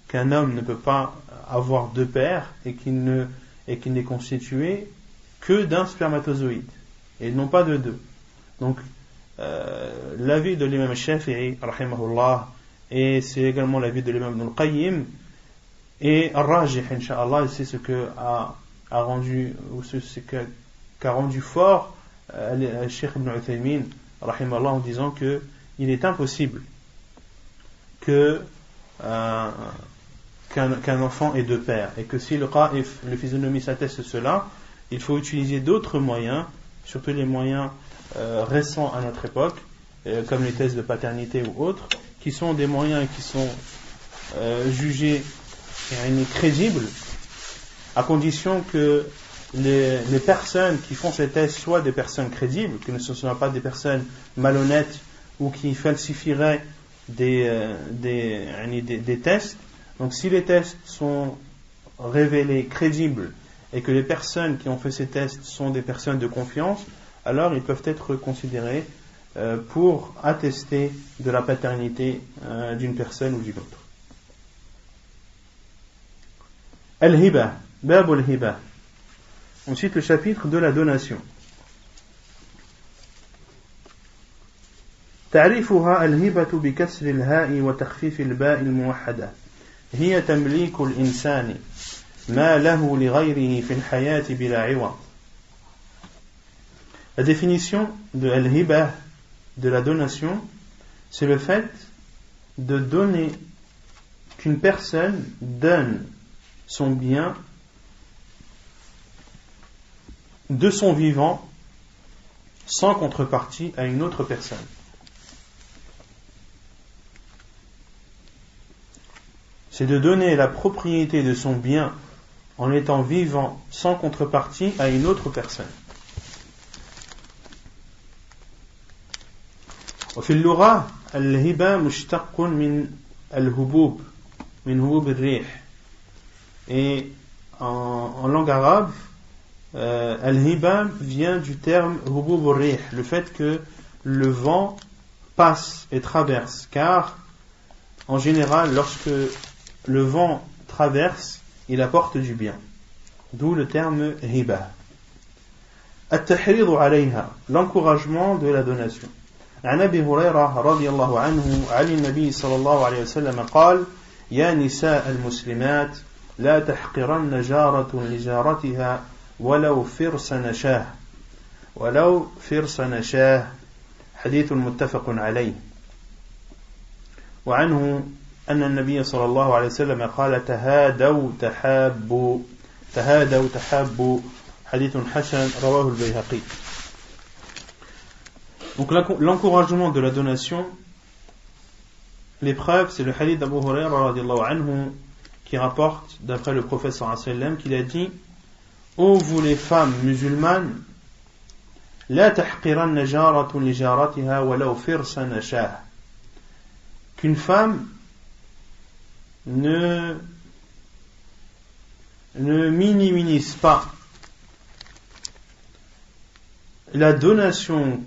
qu'un homme ne peut pas avoir deux pères et qu'il n'est constitué que d'un spermatozoïde et non pas de deux. Donc l'avis de l'imam Shafi'i rahimahullah, et c'est également l'avis de l'imam Ibn al-Qayyim, et Ar-Rajih incha'Allah, c'est ce que a rendu fort le Cheikh Ibn Uthaymin rahimahullah, en disant que il est impossible qu'un enfant ait deux pères, et que si le qa'if, le physionomiste atteste cela, il faut utiliser d'autres moyens, surtout les moyens récents à notre époque, comme les tests de paternité ou autres, qui sont des moyens qui sont jugés crédibles, à condition que les personnes qui font ces tests soient des personnes crédibles, que ce ne soient pas des personnes malhonnêtes ou qui falsifieraient des tests. Donc si les tests sont révélés crédibles et que les personnes qui ont fait ces tests sont des personnes de confiance, alors ils peuvent être considérés pour attester de la paternité d'une personne ou d'une autre. Al-Hiba, Bab al-Hiba. Ensuite le chapitre de la donation. تعريفها الهبة بكسر الهاء وتخفيف الباء الموحدة هي تمليك الإنسان ما له لغيره في الحياة بلا عوض. La définition de al-hiba, de la donation, c'est le fait de donner, qu'une personne donne son bien de son vivant sans contrepartie à une autre personne. C'est de donner la propriété de son bien en étant vivant sans contrepartie à une autre personne. وفي اللغة الهبة مشتق من الهبوب من هبوب الريح. Et en langue arabe, al-hiba vient du terme hubub ar-rih, le fait que le vent passe et traverse, car en général lorsque le vent traverse, il apporte du bien, d'où le terme hiba. At-tahrid alayha, l'encouragement de la donation. عن أبي هريرة رضي الله عنه عن النبي صلى الله عليه وسلم قال: يا نساء المسلمات لا تحقرن جارة لجارتها ولو فرس نشاه حديث متفق عليه. وعنه أن النبي صلى الله عليه وسلم قال: تهادوا تحابوا حديث حسن رواه البيهقي. Donc l'encouragement de la donation, l'épreuve, c'est le hadith d'Abu Huraira radiallahu anhu qui rapporte d'après le prophète sallallahu alayhi wa sallam qu'il a dit: ô vous les femmes musulmanes, la tahqiranna jaratun li jaratiha walaw firsa nashah, qu'une femme ne minimise pas la donation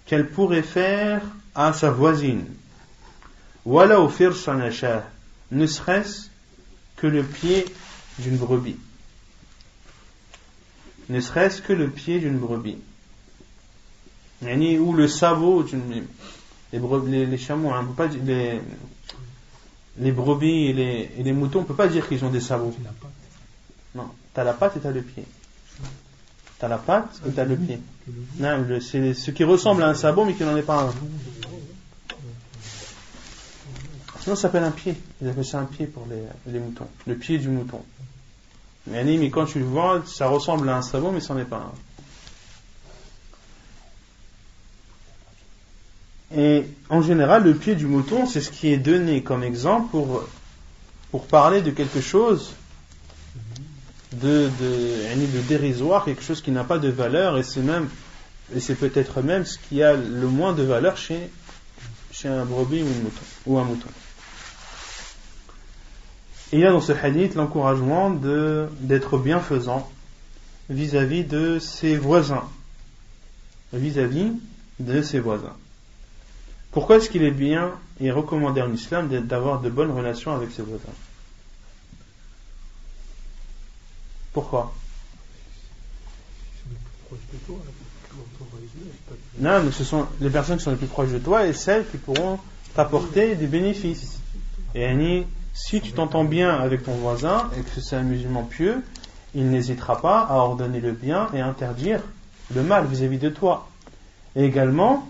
qu'elle pourrait faire à sa voisine, walaw firsa nashah, ne serait-ce que le pied d'une brebis. Ne serait-ce que le pied d'une brebis. Ou le sabot d'une... Les chameaux, hein, on peut pas dire, les brebis et les moutons, on ne peut pas dire qu'ils ont des sabots. Non, t'as la patte et t'as le pied. T'as la patte et t'as le pied. Non, c'est ce qui ressemble à un sabot mais qui n'en est pas un. Sinon ça s'appelle un pied. Ils appellent ça un pied pour les moutons. Le pied du mouton. Mais quand tu le vois, ça ressemble à un sabot mais ça n'en est pas un. Et en général, le pied du mouton, c'est ce qui est donné comme exemple pour parler de quelque chose de dérisoire, quelque chose qui n'a pas de valeur, et c'est peut-être même ce qui a le moins de valeur chez un brebis ou un mouton. il y a dans ce hadith l'encouragement d'être bienfaisant vis-à-vis de ses voisins. Pourquoi est-ce qu'il est bien et recommandé en islam d'avoir de bonnes relations avec ses voisins? Pourquoi? Non, mais ce sont les personnes qui sont les plus proches de toi et celles qui pourront t'apporter des bénéfices. Et si tu t'entends bien avec ton voisin et que c'est un musulman pieux, il n'hésitera pas à ordonner le bien et à interdire le mal vis-à-vis de toi. Et également,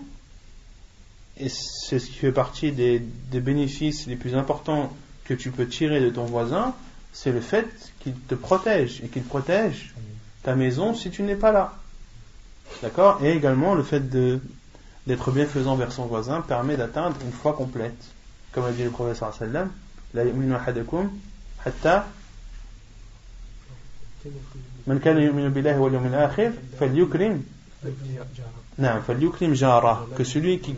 et c'est ce qui fait partie des bénéfices les plus importants que tu peux tirer de ton voisin, c'est le fait qu'il te protège et qu'il protège ta maison si tu n'es pas là. D'accord? Et également, le fait d'être bienfaisant vers son voisin permet d'atteindre une foi complète. Comme a dit le prophète sallallahu alayhi wa sallam, la yu'minu ahadukum hatta man kana yu'minu billahi wal yawmil akhir falyukrim jarah, que celui qui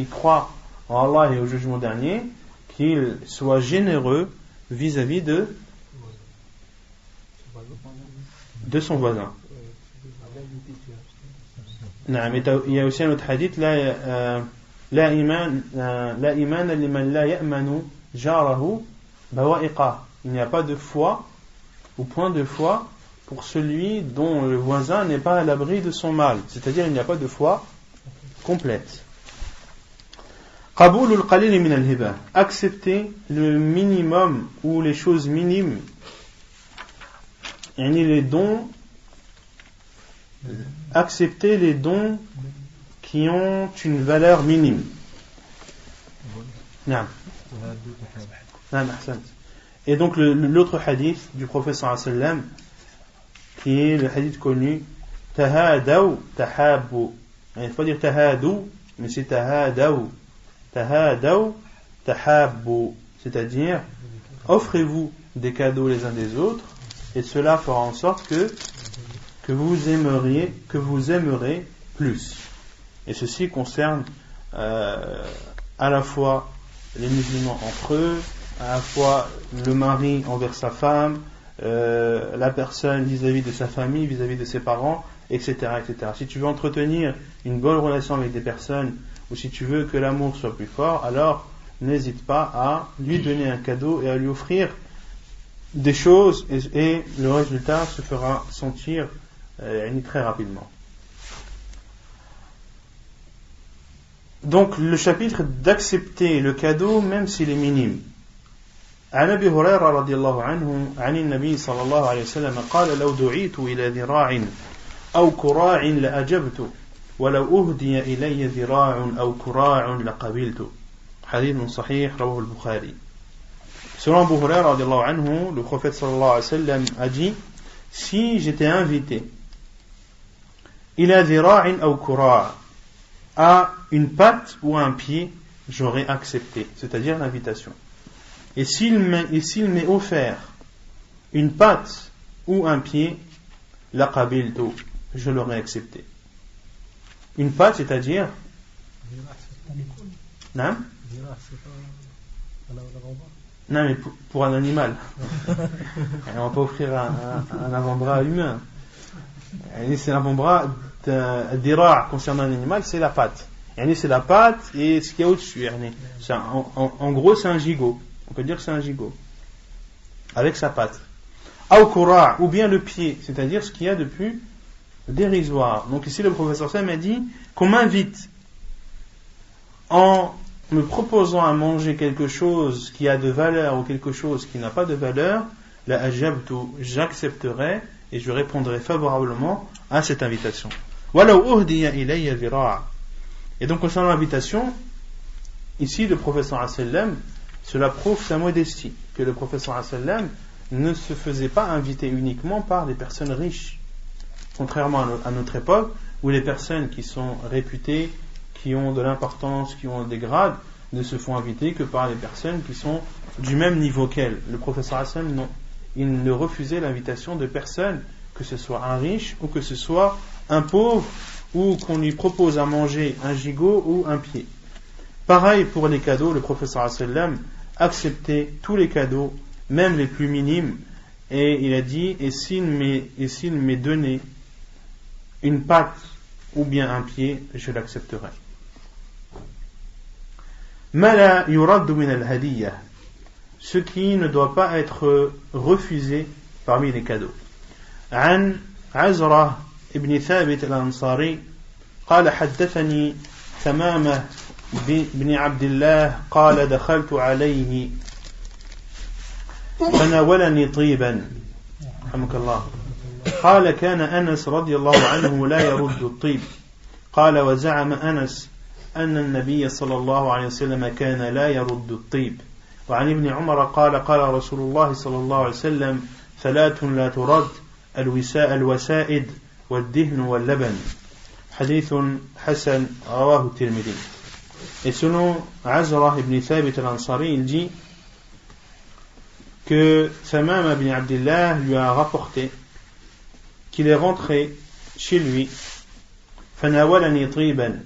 croit en Allah et au jugement dernier, qu'il soit généreux vis-à-vis de son voisin. Il y a aussi un autre hadith, la iman liman la ya'manu jarahu bawa'iqah. Il n'y a pas de foi ou point de foi pour celui dont le voisin n'est pas à l'abri de son mal, c'est-à-dire il n'y a pas de foi complète. Qabulul qalil min al-hiba, accepter le minimum ou les choses minimes, les dons, accepter les dons qui ont une valeur minime. Et donc l'autre hadith du prophète sallallahu alayhi wa sallam, qui est le hadith connu, tahadaw tahabbu. Il ne faut pas dire tahadu, mais c'est tahadaw tahabbu, c'est-à-dire offrez-vous des cadeaux les uns des autres et cela fera en sorte que vous aimerez plus. Et ceci concerne à la fois les musulmans entre eux, à la fois le mari envers sa femme, la personne vis-à-vis de sa famille, vis-à-vis de ses parents, etc., etc. Si tu veux entretenir une bonne relation avec des personnes, ou si tu veux que l'amour soit plus fort, alors n'hésite pas à lui donner un cadeau et à lui offrir des choses, et le résultat se fera sentir très rapidement. Donc le chapitre d'accepter le cadeau même s'il est minime. عن أبي هريرة رضي الله عنه عن النبي صلى الله عليه وسلم قال لو دعيت إلى ذراع أو كراع لأجبت ولو أهدي إلي ذراع أو كراع لقبلت. حديث صحيح رواه البخاري. Selon Abu Hurayra رضي الله عنه, le prophète صلى الله عليه وسلم a dit, si j'étais invité إلى ذراع أو كراع, à une patte ou à un pied, j'aurais accepté, c'est-à-dire l'invitation. Et s'il m'est offert une patte ou un pied, la qabiltu, je l'aurais accepté. Une patte, c'est-à-dire non, mais pour un animal. On ne va pas offrir un avant-bras humain. C'est l'avant-bras d'ira concernant un animal, c'est la patte. C'est la patte et ce qu'il y a au-dessus. En gros, c'est un gigot. On peut dire que c'est un gigot avec sa patte. Ou bien le pied, c'est-à-dire ce qu'il y a de plus dérisoire. Donc ici le professeur Sam a dit qu'on m'invite en me proposant à manger quelque chose qui a de valeur ou quelque chose qui n'a pas de valeur, la ajabtu, j'accepterai et je répondrai favorablement à cette invitation. Et donc concernant l'invitation, ici le professeur sallam, cela prouve sa modestie, que le professeur sallam ne se faisait pas inviter uniquement par les personnes riches, contrairement à notre époque où les personnes qui sont réputées, qui ont de l'importance, qui ont des grades, ne se font inviter que par les personnes qui sont du même niveau qu'elles. Le professeur sallam, non, il ne refusait l'invitation de personne, que ce soit un riche ou que ce soit un pauvre, ou qu'on lui propose à manger un gigot ou un pied. Pareil pour les cadeaux, le professeur sallam acceptait tous les cadeaux, même les plus minimes. Et il a dit, et s'il m'est donné une patte ou bien un pied, je l'accepterai. Mala yuraddu min al-hadiyya, ce qui ne doit pas être refusé parmi les cadeaux. An Azra ibn Thabit al-Ansari قال حدثني ثمامة بن عبد الله قال دخلت عليه فناولني طيبا رحمك الله قال كان أنس رضي الله عنه لا يرد الطيب قال وزعم أنس أن النبي صلى الله عليه وسلم كان لا يرد الطيب وعن ابن عمر قال قال رسول الله صلى الله عليه وسلم ثلاث لا ترد الوسائد والدهن واللبن حديث حسن رواه الترمذي. Et selon Azra ibn Thabit al-Ansari, il dit que Thamam ibn Abdillah lui a rapporté qu'il est rentré chez lui fanawalani triban,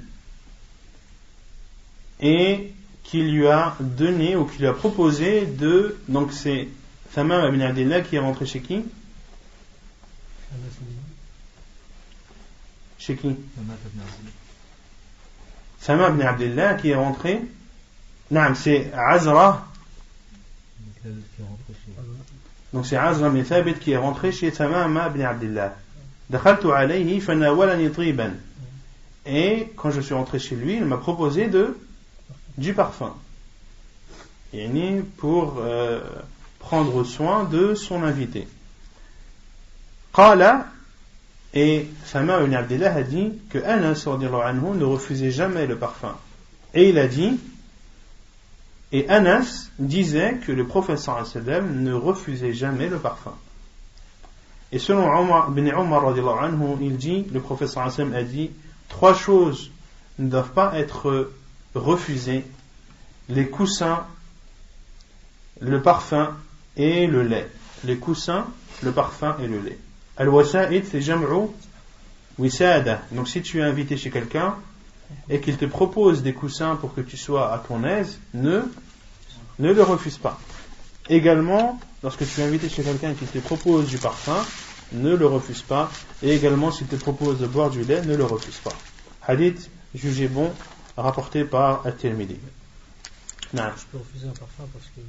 et qu'il lui a donné ou qu'il lui a proposé de, donc c'est Thamam ibn Abdillah qui est rentré chez qui? Chez qui? Thamam ibn Abdillah qui est rentré. Non, c'est Azra. Donc c'est Azra ibn Thabit qui est rentré chez Thamam ibn Abdillah. Dakhaltu alayhi fanawalani triban. Et quand je suis rentré chez lui, il m'a proposé du parfum. Pour prendre soin de son invité. Qala, et Thamam ibn Abdillah a dit que Anas radiyallahu anhu ne refusait jamais le parfum. Et il a dit, et Anas disait que le prophète sallallahu alayhi wa sallam ne refusait jamais le parfum. Et selon ibn Umar radiyallahu anhu, il dit, le prophète sallallahu alayhi wa sallam a dit, 3 choses ne doivent pas être refusées: les coussins, le parfum et le lait. Les coussins, le parfum et le lait. Al-wasa'id, c'est jam'u wisada. Donc si tu es invité chez quelqu'un et qu'il te propose des coussins pour que tu sois à ton aise, ne le refuse pas. Également, lorsque tu es invité chez quelqu'un et qu'il te propose du parfum, ne le refuse pas. Et également, s'il te propose de boire du lait, ne le refuse pas. Hadith jugé bon, rapporté par At-Tirmidhi. Je peux refuser un parfum parce que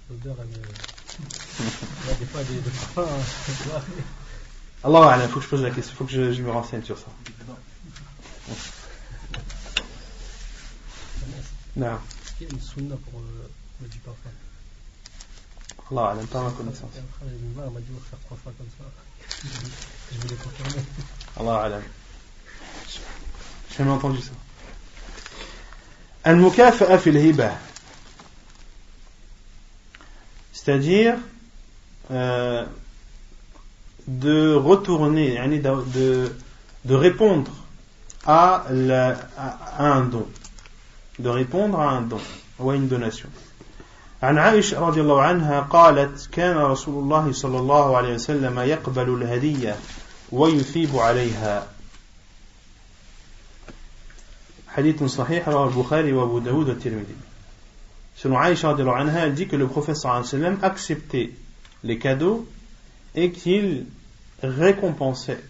l'odeur, elle il y a des fois des parfums. Allah, il faut que je pose la question, il faut que je me renseigne sur ça. Non. Est-ce qu'il y a une sunna pour du parfum? Allah, pas ma connaissance. Il m'a dit de faire 3 fois comme ça. Je voulais confirmer. Allah, j'ai jamais entendu ça. Al-mukafa'a fil hiba, c'est-à-dire de retourner, de répondre à un don, de répondre à un don ou à une donation. عن عائشة رضي الله عنها قالت كان رسول الله صلى الله عليه وسلم يقبل الهدية ويثيب عليها. حديث صحيح رواه البخاري وأبو داود والترمذي. Selon Aïcha رضي الله عنها, elle dit que le prophète صلى الله عليه وسلم acceptait les cadeaux et qu'il récompensait,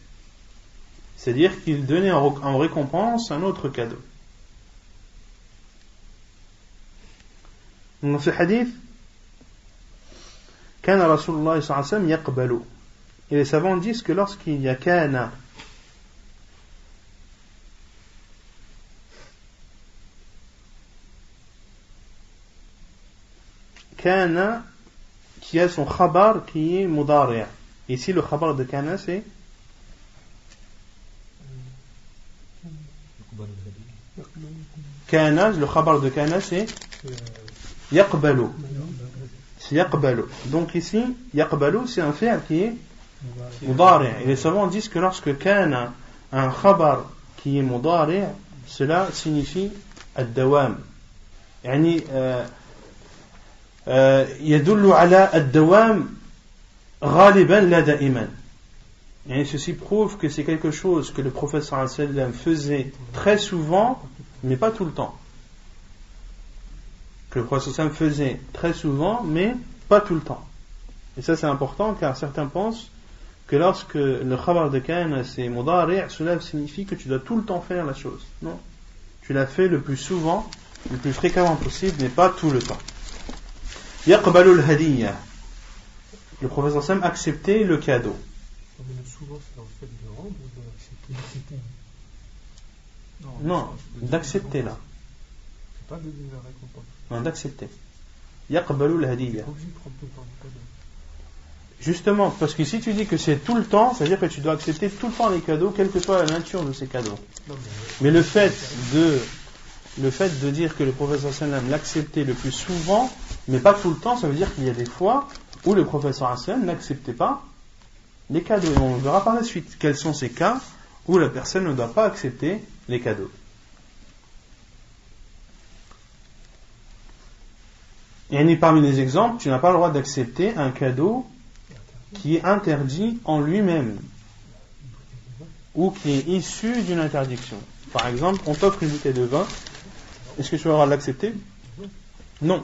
c'est-à-dire qu'il donnait en récompense un autre cadeau. Dans ce hadith, كان رسول الله صلى الله عليه وسلم يقبل, et les savants disent que lorsqu'il y a كان qui a son khabar qui est mudari'. Ici le khabar de kana c'est kana, le khabar de kana c'est yaqbalu. C'est yaqbalu. Donc ici yaqbalu c'est un fi'l qui est mudari'. Et les savants disent que lorsque kana un khabar qui est mudari', cela signifie ad-dawam. يعني يدل على الدوام غالبا لا دائما. Et ceci prouve que c'est quelque chose que le prophète sallallahu alayhi wa sallam faisait très souvent, mais pas tout le temps. Que le prophète sallallahu alayhi wa sallam faisait très souvent, mais pas tout le temps. Et ça c'est important car certains pensent que lorsque le khabar de kana c'est mudari', cela signifie que tu dois tout le temps faire la chose. Non. Tu la fais le plus souvent, le plus fréquemment possible, mais pas tout le temps. Yaqbalu al-hadiyya. Le professeur Sam acceptait le cadeau. Mais le souvent, c'est dans le fait de rendre ou d'accepter. Non, d'accepter là. C'est pas de donner la récompense. Non, d'accepter. Yaqbalu al-hadiyya. Pas obligé de prendre tout le temps le cadeau. Justement, parce que si tu dis que c'est tout le temps, c'est-à-dire que tu dois accepter tout le temps les cadeaux, quelle que soit la nature de ces cadeaux. Non, Mais le fait de dire que le professeur sallam l'acceptait le plus souvent, mais pas tout le temps, ça veut dire qu'il y a des fois où le professeur sallam n'acceptait pas les cadeaux. Et on verra par la suite quels sont ces cas où la personne ne doit pas accepter les cadeaux. Et parmi les exemples, tu n'as pas le droit d'accepter un cadeau qui est interdit en lui-même ou qui est issu d'une interdiction. Par exemple, on t'offre une bouteille de vin. Est-ce que tu auras l'accepter? Non.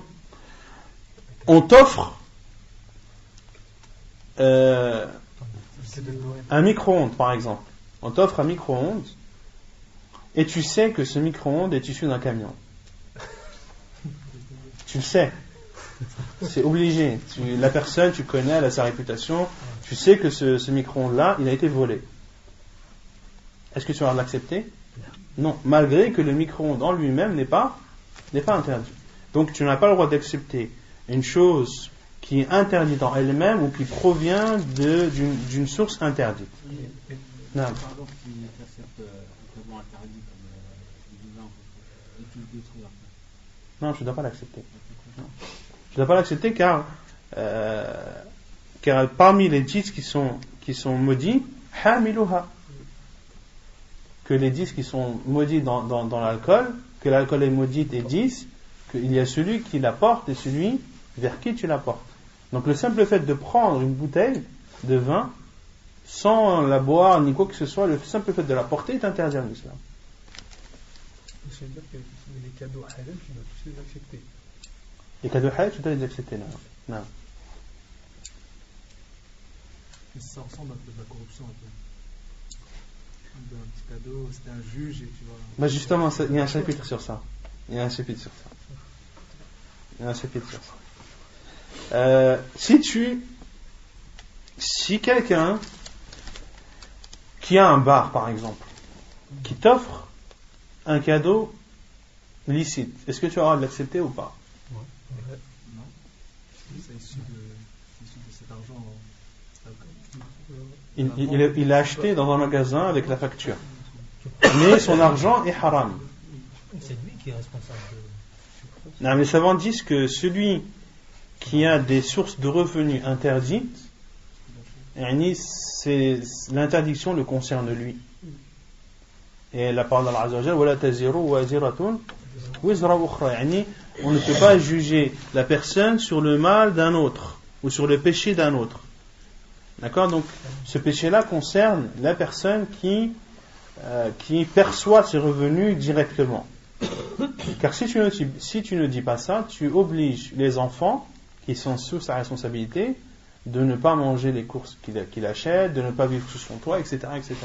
On t'offre un micro-ondes, par exemple. On t'offre un micro-ondes et tu sais que ce micro-ondes est issu d'un camion. Tu le sais. C'est obligé. La personne, tu connais, elle a sa réputation. Tu sais que ce micro-ondes-là, il a été volé. Est-ce que tu vas l'accepter? Non. Malgré que le micro-ondes en lui-même n'est pas interdit. Donc tu n'as pas le droit d'accepter une chose qui est interdite en elle-même ou qui provient d'une source interdite. Non. Par exemple, si tu acceptes un cadeau interdit comme du vin et tu le détruis après. Non, tu ne dois pas l'accepter. Non. Tu ne dois pas l'accepter car parmi les 10 qui sont maudits, hamiluha, que les 10 qui sont maudits dans l'alcool, que l'alcool est maudit et 10, qu'il y a celui qui la porte et celui vers qui tu la portes. Donc le simple fait de prendre une bouteille de vin sans la boire ni quoi que ce soit, le simple fait de la porter est interdit en islam. Ça veut dire que les cadeaux halal, tu dois tous les accepter. Les cadeaux halal, tu dois les accepter. Non. Ça ressemble un peu à la corruption. Un petit cadeau, c'était un juge et tu vois. Bah justement, il y a un chapitre sur ça. Si quelqu'un qui a un bar, par exemple, qui t'offre un cadeau licite, est-ce que tu auras de l'accepter ou pas? Ouais. Non. C'est issu de cet argent. Il l'a acheté dans un magasin avec la facture. Mais son argent est haram. C'est lui qui est responsable. Non, les savants disent que celui qui a des sources de revenus interdites, l'interdiction le concerne lui. Et la parole d'Allah Azza wa Jalla, wala taziru waziratun wizra ukhra. On ne peut pas juger la personne sur le mal d'un autre ou sur le péché d'un autre. D'accord? Donc, ce péché-là concerne la personne qui perçoit ses revenus directement. Car si tu ne dis pas ça, tu obliges les enfants qui sont sous sa responsabilité de ne pas manger les courses qu'il achète, de ne pas vivre sous son toit, etc. etc.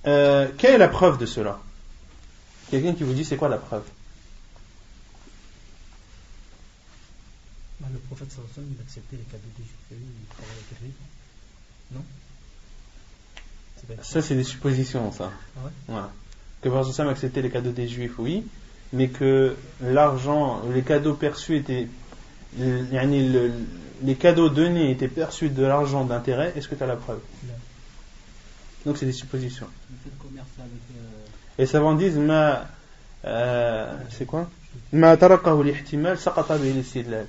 Quelle est la preuve de cela? Quelqu'un qui vous dit c'est quoi la preuve? Le prophète sallallahu alayhi wa sallam, il acceptait les cadeaux des juifs, il travaillait avec les juifs. Non? Ça c'est des suppositions, ça. Ah ouais? Voilà. Que le prophète sallallahu acceptait les cadeaux des juifs, oui, mais que l'argent, les cadeaux perçus étaient, les cadeaux donnés étaient perçus de l'argent d'intérêt. Est-ce que tu as la preuve? Non. Donc c'est des suppositions. Le fait de commercer avec. Les savants disent c'est quoi? Ma tarakahu l'ihtimal saqata bihi l'istidlal.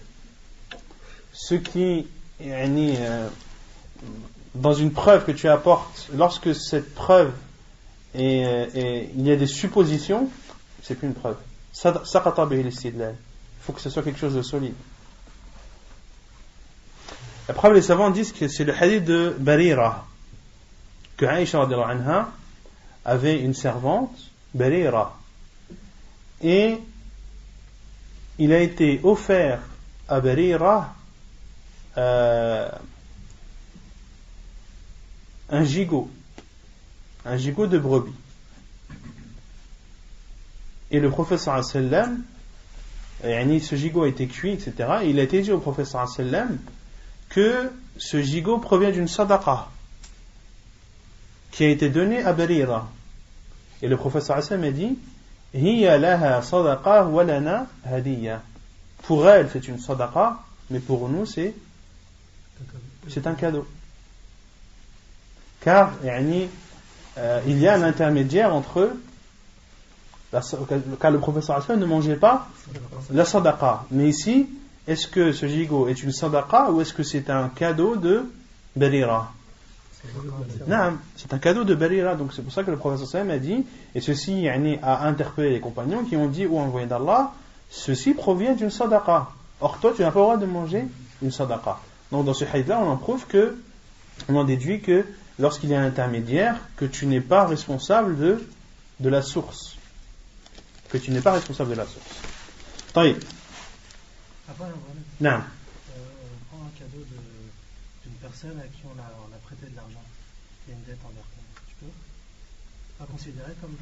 Ce qui dans une preuve que tu apportes, lorsque cette preuve il y a des suppositions, c'est plus une preuve. Saqata bihi l'istidlal. Il faut que ce soit quelque chose de solide. La preuve, les savants disent que c'est le hadith de Barira, que Aïcha radhiyallahu anha avait une servante, Barira, et il a été offert à Barira un gigot de brebis. Et le prophète sallallahu alayhi wa sallam, ce gigot a été cuit, etc. Et il a été dit au prophète sallallahu alayhi wa sallam que ce gigot provient d'une sadaqa qui a été donnée à Barira. Et le prophète sallallahu alayhi wa sallam a dit Hiya laha sadaqa wa lana hadiyya. Pour elle, c'est une sadaqa, mais pour nous, c'est un cadeau. Car il y a un intermédiaire entre eux, car le prophète sallallahu alayhi wa sallam ne mangeait pas la sadaqa. Mais ici, est-ce que ce gigot est une sadaqa ou est-ce que c'est un cadeau de Barira? Non, c'est un cadeau de Barira. Donc c'est pour ça que le prophète sallallahu alayhi wa sallam a dit, et ceci a interpellé les compagnons qui ont dit, ô envoyé d'Allah, ceci provient d'une sadaqa. Or toi tu n'as pas le droit de manger une sadaqa. Donc dans ce hadith là on en déduit que lorsqu'il y a un intermédiaire, que tu n'es pas responsable de la source. Que tu n'es pas responsable de la source. Taïb. Après, non. On prend un cadeau d'une personne à qui on a prêté de l'argent. Il y a une dette envers toi. Tu peux pas considérer comme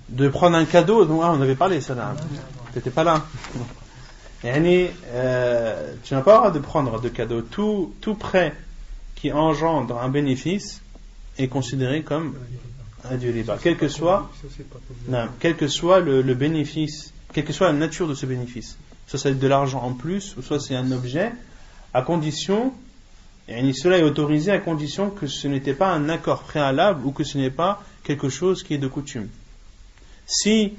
de prendre un cadeau. Donc, on avait parlé ça là. Tu n'étais pas là. Tu n'as pas le droit de prendre de cadeau. Tout prêt qui engendre un bénéfice est considéré comme un du riba, quel que soit le bénéfice, quelle que soit la nature de ce bénéfice. Soit c'est de l'argent en plus, ou soit c'est un objet, à condition, cela est autorisé à condition que ce n'était pas un accord préalable ou que ce n'est pas quelque chose qui est de coutume. Si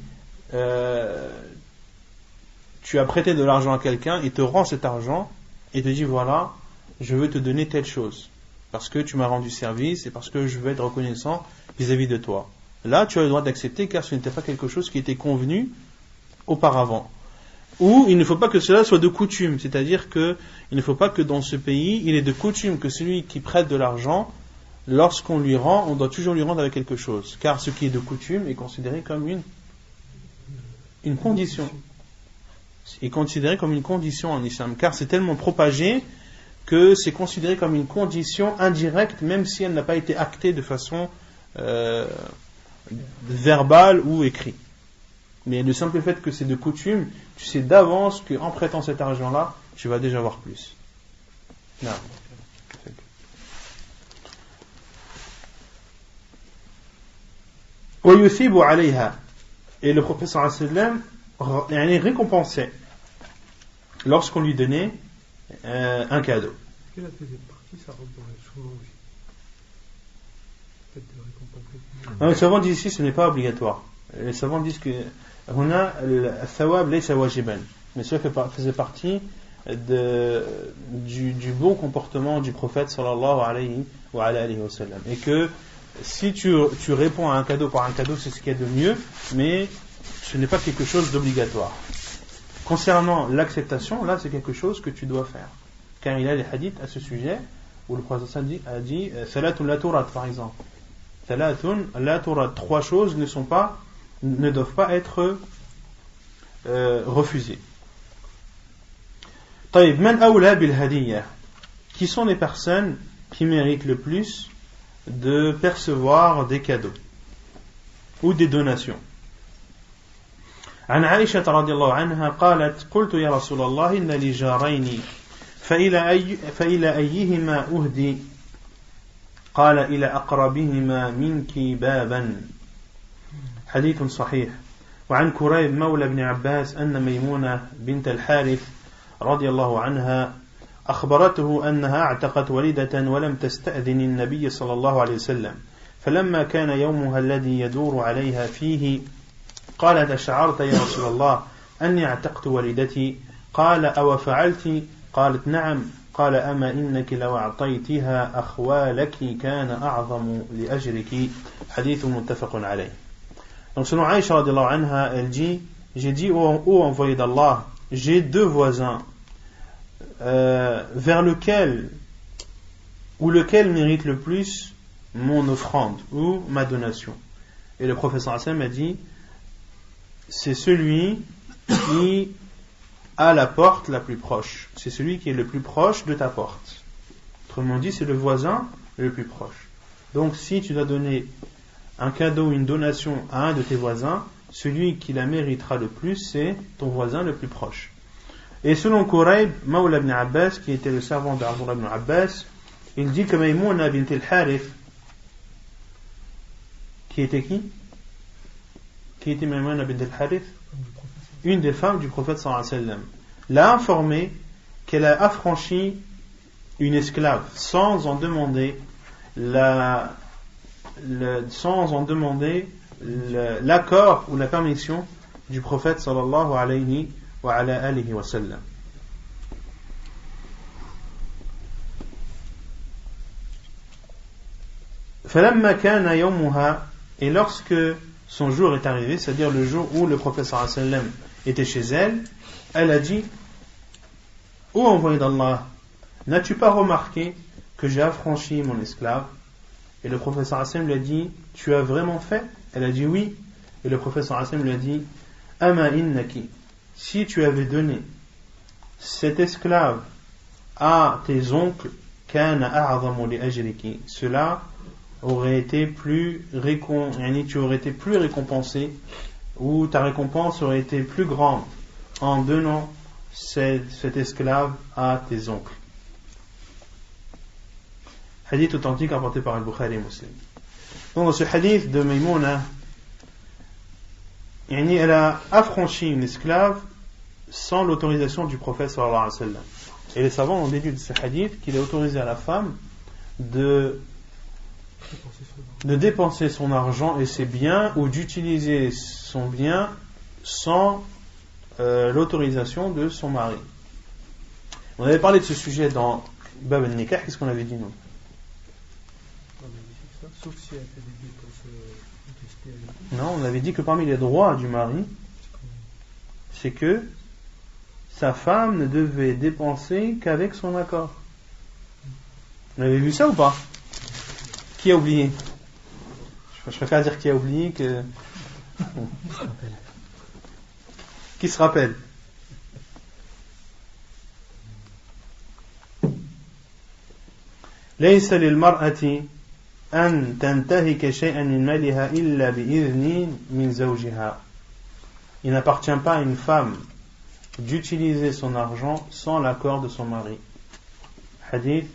tu as prêté de l'argent à quelqu'un, il te rend cet argent et te dit voilà, je veux te donner telle chose parce que tu m'as rendu service et parce que je veux être reconnaissant vis-à-vis de toi. Là, tu as le droit d'accepter car ce n'était pas quelque chose qui était convenu auparavant. Ou il ne faut pas que cela soit de coutume, c'est-à-dire que il ne faut pas que dans ce pays, il est de coutume que celui qui prête de l'argent, lorsqu'on lui rend, on doit toujours lui rendre avec quelque chose, car ce qui est de coutume est considéré comme une condition. Est considéré comme une condition en islam, car c'est tellement propagé que c'est considéré comme une condition indirecte, même si elle n'a pas été actée de façon verbale ou écrite. Mais le simple fait que c'est de coutume, tu sais d'avance qu'en prêtant cet argent-là, tu vas déjà avoir plus. Non. Et le prophète sallallahu alayhi wa sallam récompensait lorsqu'on lui donnait un cadeau. Est-ce que la deuxième partie, ça rentre dans les chevaux aussi? Peut-être de récompenser. Les savants disent ici ce n'est pas obligatoire. Les savants disent que mais cela faisait partie du bon comportement du prophète sallallahu alayhi wa sallam. Et que si tu réponds à un cadeau par un cadeau, c'est ce qu'il y a de mieux, mais ce n'est pas quelque chose d'obligatoire. Concernant l'acceptation, là c'est quelque chose que tu dois faire. Car il y a des hadiths à ce sujet où le prophète a dit Salatun la turat, par exemple. Salatun la turat, 3 choses ne doivent pas être refusées. Taïb, man awla bil hadiyya. Qui sont les personnes qui méritent le plus de percevoir des cadeaux ou des donations? عن عائشة رضي الله عنها قالت قلت يا رسول الله إن لي جارين فإلى أيهما أهدي قال إلى أقربهما منك بابا حديث صحيح. وعن كريب مولى بن عباس أن ميمونة بنت الحارث رضي الله عنها أخبرته أنها اعتقت وليدة ولم تستأذن النبي صلى الله عليه وسلم فلما كان يومها الذي يدور عليها فيه قالت أشعرت يا رسول الله أني اعتقت والدتي قال أو فعلت قالت نعم قال أما إنك لو أعطيتها أخوالك كان أعظم لأجرك حديث متفق عليه. Donc selon Aïcha radiallahu anha, elle dit j'ai dit ô envoyé d'Allah, j'ai 2 voisins vers lequel mérite le plus mon offrande ou ma donation. Et le prophète sallallahu alayhi wa sallam a dit c'est celui qui a la porte la plus proche. C'est celui qui est le plus proche de ta porte. Autrement dit, c'est le voisin le plus proche. Donc, si tu dois donner un cadeau, une donation à un de tes voisins, celui qui la méritera le plus, c'est ton voisin le plus proche. Et selon Qurayb, Mawla ibn Abbas, qui était le servant d'Abdullah ibn Abbas, il dit que Maïmouna bint al-Harith, qui était qui? Qui était Maïmouna bint al-Harith? Une des femmes du prophète sallallahu alayhi wa sallam, l'a informé qu'elle a affranchi une esclave sans en demander l'accord ou la permission du prophète sallallahu alayhi wa alihi wa sallam. فلما كان يومها, et lorsque son jour est arrivé, c'est-à-dire le jour où le prophète sallallahu alayhi wa sallam était chez elle, elle a dit: Ô envoyé d'Allah, n'as-tu pas remarqué que j'ai affranchi mon esclave? Et le prophète sallallahu alayhi wa sallam lui a dit: tu as vraiment fait? Elle a dit oui. Et le prophète sallallahu alayhi wa sallam lui a dit: ama innaki, si tu avais donné cet esclave à tes oncles, kana a'zamu li ajriki, cela aurait été plus tu aurais été plus récompensé, ou ta récompense aurait été plus grande en donnant cet esclave à tes oncles. Hadith authentique rapporté par Al-Bukhari et Muslim. Donc dans ce hadith de Maïmouna, elle a affranchi une esclave sans l'autorisation du prophète sallallahu alayhi wa sallam. Et les savants ont déduit de ce hadith qu'il est autorisé à la femme de dépenser son argent et ses biens, ou d'utiliser son bien sans l'autorisation de son mari. On avait parlé de ce sujet dans Bab al-Nikah. Qu'est-ce qu'on avait dit nous? Sauf si elle fait des dépenses testées avec lui. Non, on avait dit que parmi les droits du mari, c'est que sa femme ne devait dépenser qu'avec son accord. Vous avez vu ça ou pas? Qui a oublié? Je préfère dire qui a oublié que... Qui se rappelle? ليس للمرأة أن تنتهك شيئا من مالها إلا بإذن من زوجها. Il n'appartient pas à une femme d'utiliser son argent sans l'accord de son mari. Hadith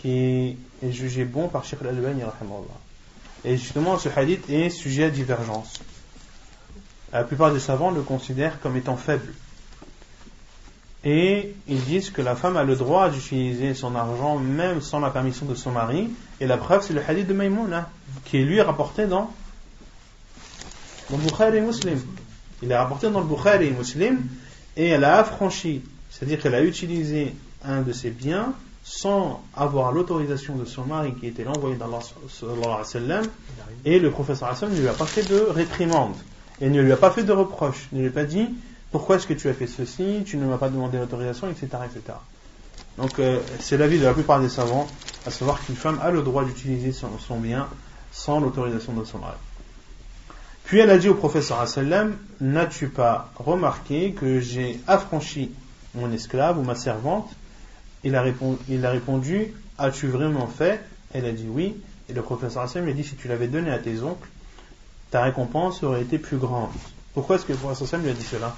qui est jugé bon par Cheikh Al-Albani rahimahullah. Et justement, ce hadith est sujet à divergence. La plupart des savants le considèrent comme étant faible. Et ils disent que la femme a le droit d'utiliser son argent même sans la permission de son mari. Et la preuve, c'est le hadith de Maïmouna, qui est lui rapporté dans le Bukhari et Muslim. Il est rapporté dans le Bukhari et Muslim, et elle a affranchi, c'est-à-dire qu'elle a utilisé un de ses biens sans avoir l'autorisation de son mari, qui était l'envoyé d'Allah sallallahu alayhi wa sallam, et le prophète sallallahu alayhi wa sallam ne lui a pas fait de réprimande, et ne lui a pas fait de reproche, ne lui a pas dit pourquoi est-ce que tu as fait ceci, tu ne m'as pas demandé l'autorisation, etc., etc. Donc c'est l'avis de la plupart des savants, à savoir qu'une femme a le droit d'utiliser son bien sans l'autorisation de son mari. Puis elle a dit au prophète sallallahu alayhi wa sallam: n'as-tu pas remarqué que j'ai affranchi mon esclave ou ma servante? Il a répondu: as-tu vraiment fait? Elle a dit oui. Et le prophète sallallahu alayhi wa sallam lui a dit: si tu l'avais donné à tes oncles, ta récompense aurait été plus grande. Pourquoi est-ce que le prophète sallallahu alayhi wa sallam lui a dit cela?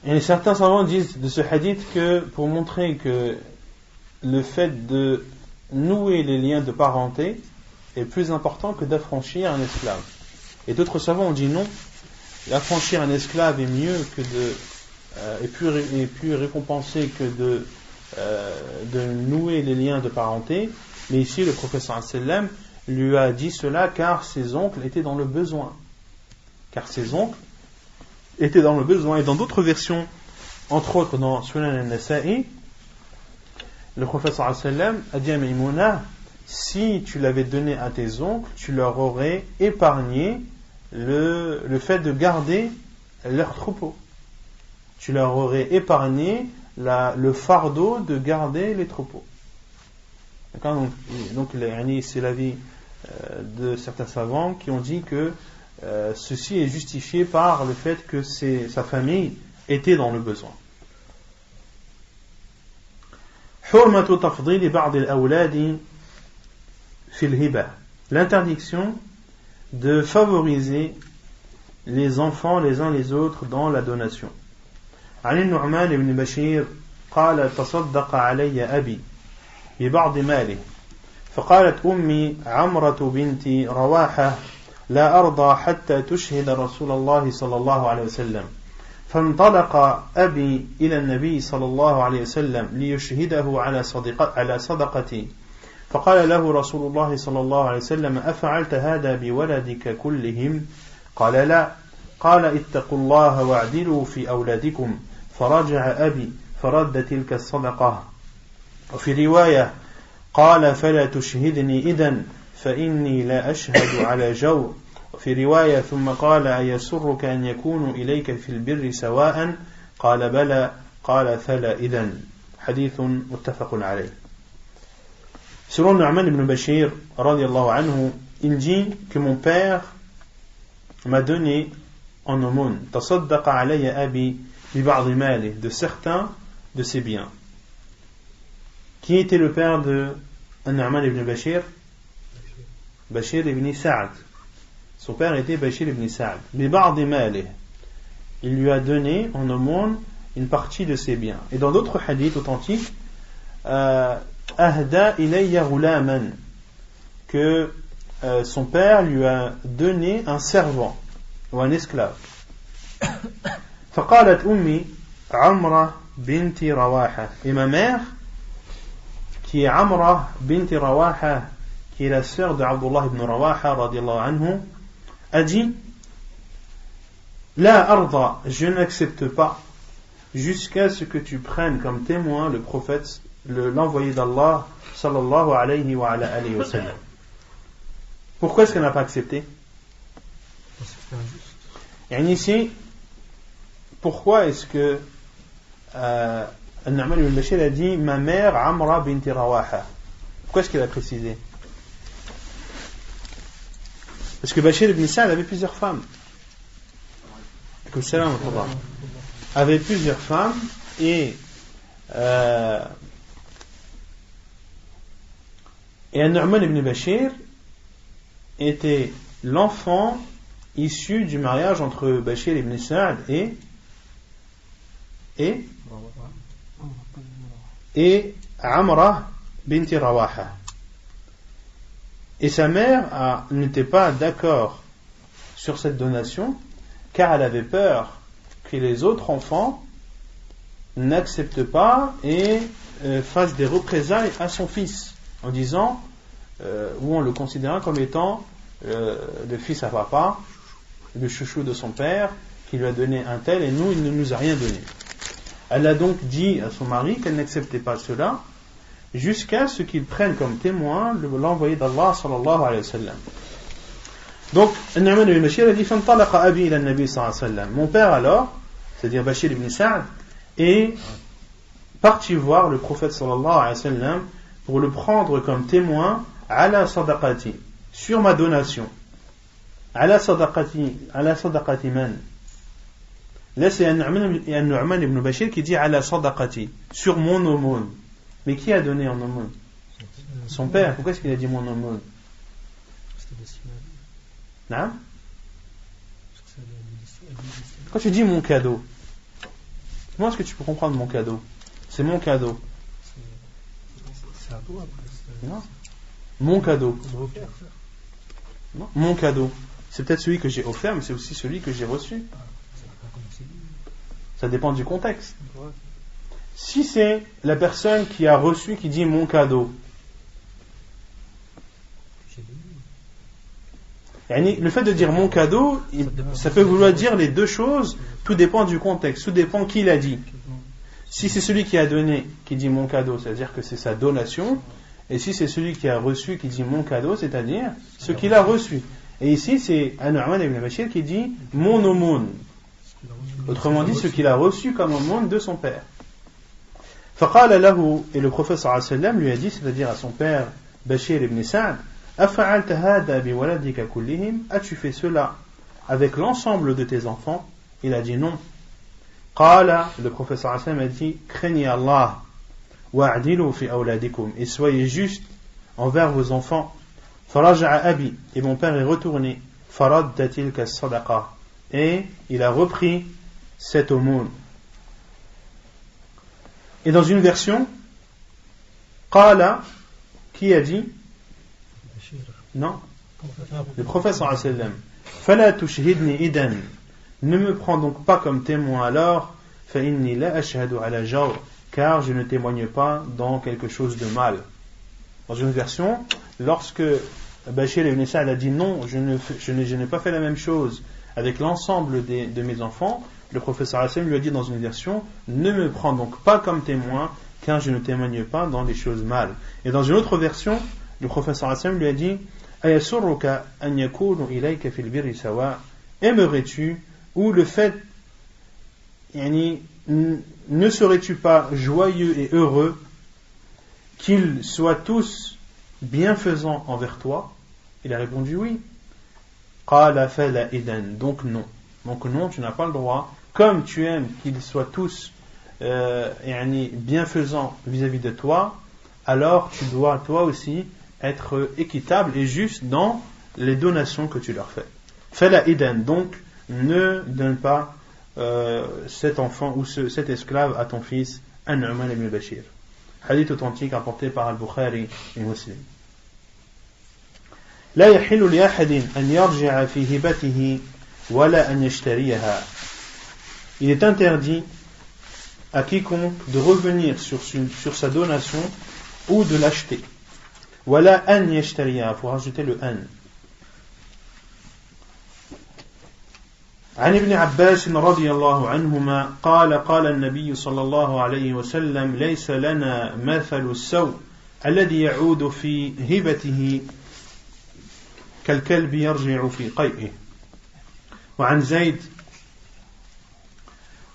Et certains savants disent de ce hadith que pour montrer que le fait de nouer les liens de parenté est plus important que d'affranchir un esclave. Et d'autres savants ont dit non, affranchir un esclave est mieux que est plus récompensé que de nouer les liens de parenté. Mais ici le prophète sallallahu alayhi wa sallam lui a dit cela car ses oncles étaient dans le besoin. Était dans le besoin. Et dans d'autres versions, entre autres dans Sunan al-Nasa'i, le prophète sallallahu alayhi wa sallam a dit à Maïmouna: si tu l'avais donné à tes oncles, tu leur aurais épargné le fait de garder leur troupeau. Tu leur aurais épargné le fardeau de garder les troupeaux. D'accord, donc c'est l'avis de certains savants qui ont dit que ceci est justifié par le fait que sa famille était dans le besoin. L'interdiction de favoriser les enfants les uns les autres dans la donation. عن النعمان بن بشير قال تصدق علي أبي ببعض ماله فقالت أمي عمرة بنت رواحة لا أرضى حتى تشهد رسول الله صلى الله عليه وسلم فانطلق أبي إلى النبي صلى الله عليه وسلم ليشهده على صدقتي فقال له رسول الله صلى الله عليه وسلم أفعلت هذا بولدك كلهم؟ قال لا. قال اتقوا الله واعدلوا في أولادكم فرجع أبي فرد تلك الصدقة. وفي رواية قال فلا تشهدني إذن فإني لا أشهد على جور. وفي رواية ثم قال أيسرك أن يكونوا إليك في البر سواء؟ قال بلى. قال فلا إذن. حديث متفق عليه. Selon Nu'man ibn Bashir, radiyallahu anhu, il dit que mon père m'a donné en aumône, tasaddaqa alayya abi bi ba'd mali, de certains de ses biens. Qui était le père de Nu'man ibn Bashir? Bashir ibn Sa'd. Son père était Bashir ibn Sa'd. Bi ba'd mali, il lui a donné en aumône une partie de ses biens. Et dans d'autres hadiths authentiques, ahda ilayya ghulaman, que son père lui a donné un servant ou un esclave. فقالت أمي عمرة بنت رواحة, et ma mère qui est Amra bint Rawaha, qui est la sœur de Abdullah ibn Rawaha radiyallahu anhu, a dit La arda, je n'accepte pas jusqu'à ce que tu prennes comme témoin le prophète, l'envoyé d'Allah sallallahu alayhi wa alayhi wa sallam. Pourquoi est-ce qu'elle n'a pas accepté? Parce que c'est injuste. Et ici, pourquoi est-ce que Nu'man ibn Bashir a dit ma mère Amra bint Rawaha? Pourquoi est-ce qu'il a précisé? Parce que Bashir ibn Sa'd avait plusieurs femmes. Avait plusieurs femmes et Nu'man ibn Bashir était l'enfant issu du mariage entre Bashir ibn Sa'd et Amra bint Rawaha. Et sa mère n'était pas d'accord sur cette donation, car elle avait peur que les autres enfants n'acceptent pas et fassent des représailles à son fils, en disant, ou en le considérant comme étant le fils à papa, le chouchou de son père, qui lui a donné un tel, et nous, il ne nous a rien donné. Elle a donc dit à son mari qu'elle n'acceptait pas cela, jusqu'à ce qu'il prenne comme témoin l'envoyé d'Allah sallallahu alayhi wa sallam. Donc, Nu'man ibn Bashir a dit فَانْطَلَقَ أَبِي إِلَى النَّبِي صلى الله عليه وسلم. Mon père alors, c'est-à-dire Bashir ibn Sa'd, est parti voir le prophète sallallahu alayhi wa sallam pour le prendre comme témoin ala sadaqati, sur ma donation. Ala sadaqati man. Là c'est un Nu'man ibn Bashir qui dit ala sadaqati, sur mon aumône. Mais qui a donné en aumône? Son père. Pourquoi est-ce qu'il a dit mon aumône? Non? Quand tu dis mon cadeau, comment est-ce que tu peux comprendre mon cadeau? C'est mon cadeau. C'est à toi après. Non. Mon cadeau. Non. Mon cadeau. C'est peut-être celui que j'ai offert, mais c'est aussi celui que j'ai reçu. Ça dépend du contexte. Si c'est la personne qui a reçu qui dit mon cadeau, le fait de dire mon cadeau, ça peut vouloir dire les deux choses, tout dépend du contexte, tout dépend qui l'a dit. Si c'est celui qui a donné qui dit mon cadeau, c'est-à-dire que c'est sa donation, et si c'est celui qui a reçu qui dit mon cadeau, c'est-à-dire ce qu'il a reçu. Et ici c'est Nu'man ibn Bashir qui dit mon aumône, autrement dit ce qu'il a reçu comme aumône de son père. فقال له, et le prophète sallallahu alayhi wa sallam lui a dit, c'est-à-dire à son père Bashir ibn Sa'd, أفعلت هذا بولدك كلهم, as-tu fait cela avec l'ensemble de tes enfants? Il a dit non. قال, le prophète sallallahu alayhi wa sallam a dit, craignez Allah, wa'adilu fi awladikum, et soyez juste envers vos enfants. Faraja'a abi, et mon père est retourné. Faradda tilka sadaqa, et il a repris cette aumône. Et dans une version, qala, qui a dit? Non, le prophète sallallahu alayhi wa sallam. Fala tushhidni idan, ne me prends donc pas comme témoin alors, fa inni la ashhadu ala jawr, car je ne témoigne pas dans quelque chose de mal. Dans une version, lorsque Bashir ibn Sa'd a dit non, je n'ai pas fait la même chose avec l'ensemble de mes enfants, le professeur Hassan lui a dit dans une version, ne me prends donc pas comme témoin, car je ne témoigne pas dans les choses mal. Et dans une autre version, le professeur Hassan lui a dit, ayasurruka an yakunu ilayka fil birri sawa, aimerais-tu, ou le fait, ne serais-tu pas joyeux et heureux qu'ils soient tous bienfaisants envers toi? Il a répondu oui. Qala fala idan, donc non. Donc non, tu n'as pas le droit. Comme tu aimes qu'ils soient tous bienfaisants vis-à-vis de toi, alors tu dois toi aussi être équitable et juste dans les donations que tu leur fais. Fala idan, donc ne donne pas cet enfant ou cet esclave à ton fils, An-Nu'man ibn Bashir. Hadith authentique rapporté par Al-Bukhari et Muslim. لا يحل لأحد أن يرجع في هبته ولا أن يشتريها. Il est interdit à quiconque de revenir sur sa donation ou de l'acheter. ولا أن يشتريها, il faut rajouter le an. عن ابن عباس رضي الله عنهما قال قال النبي صلى الله عليه وسلم ليس لنا مثل السوء الذي يعود في هبته كالكلب يرجع في قيئه.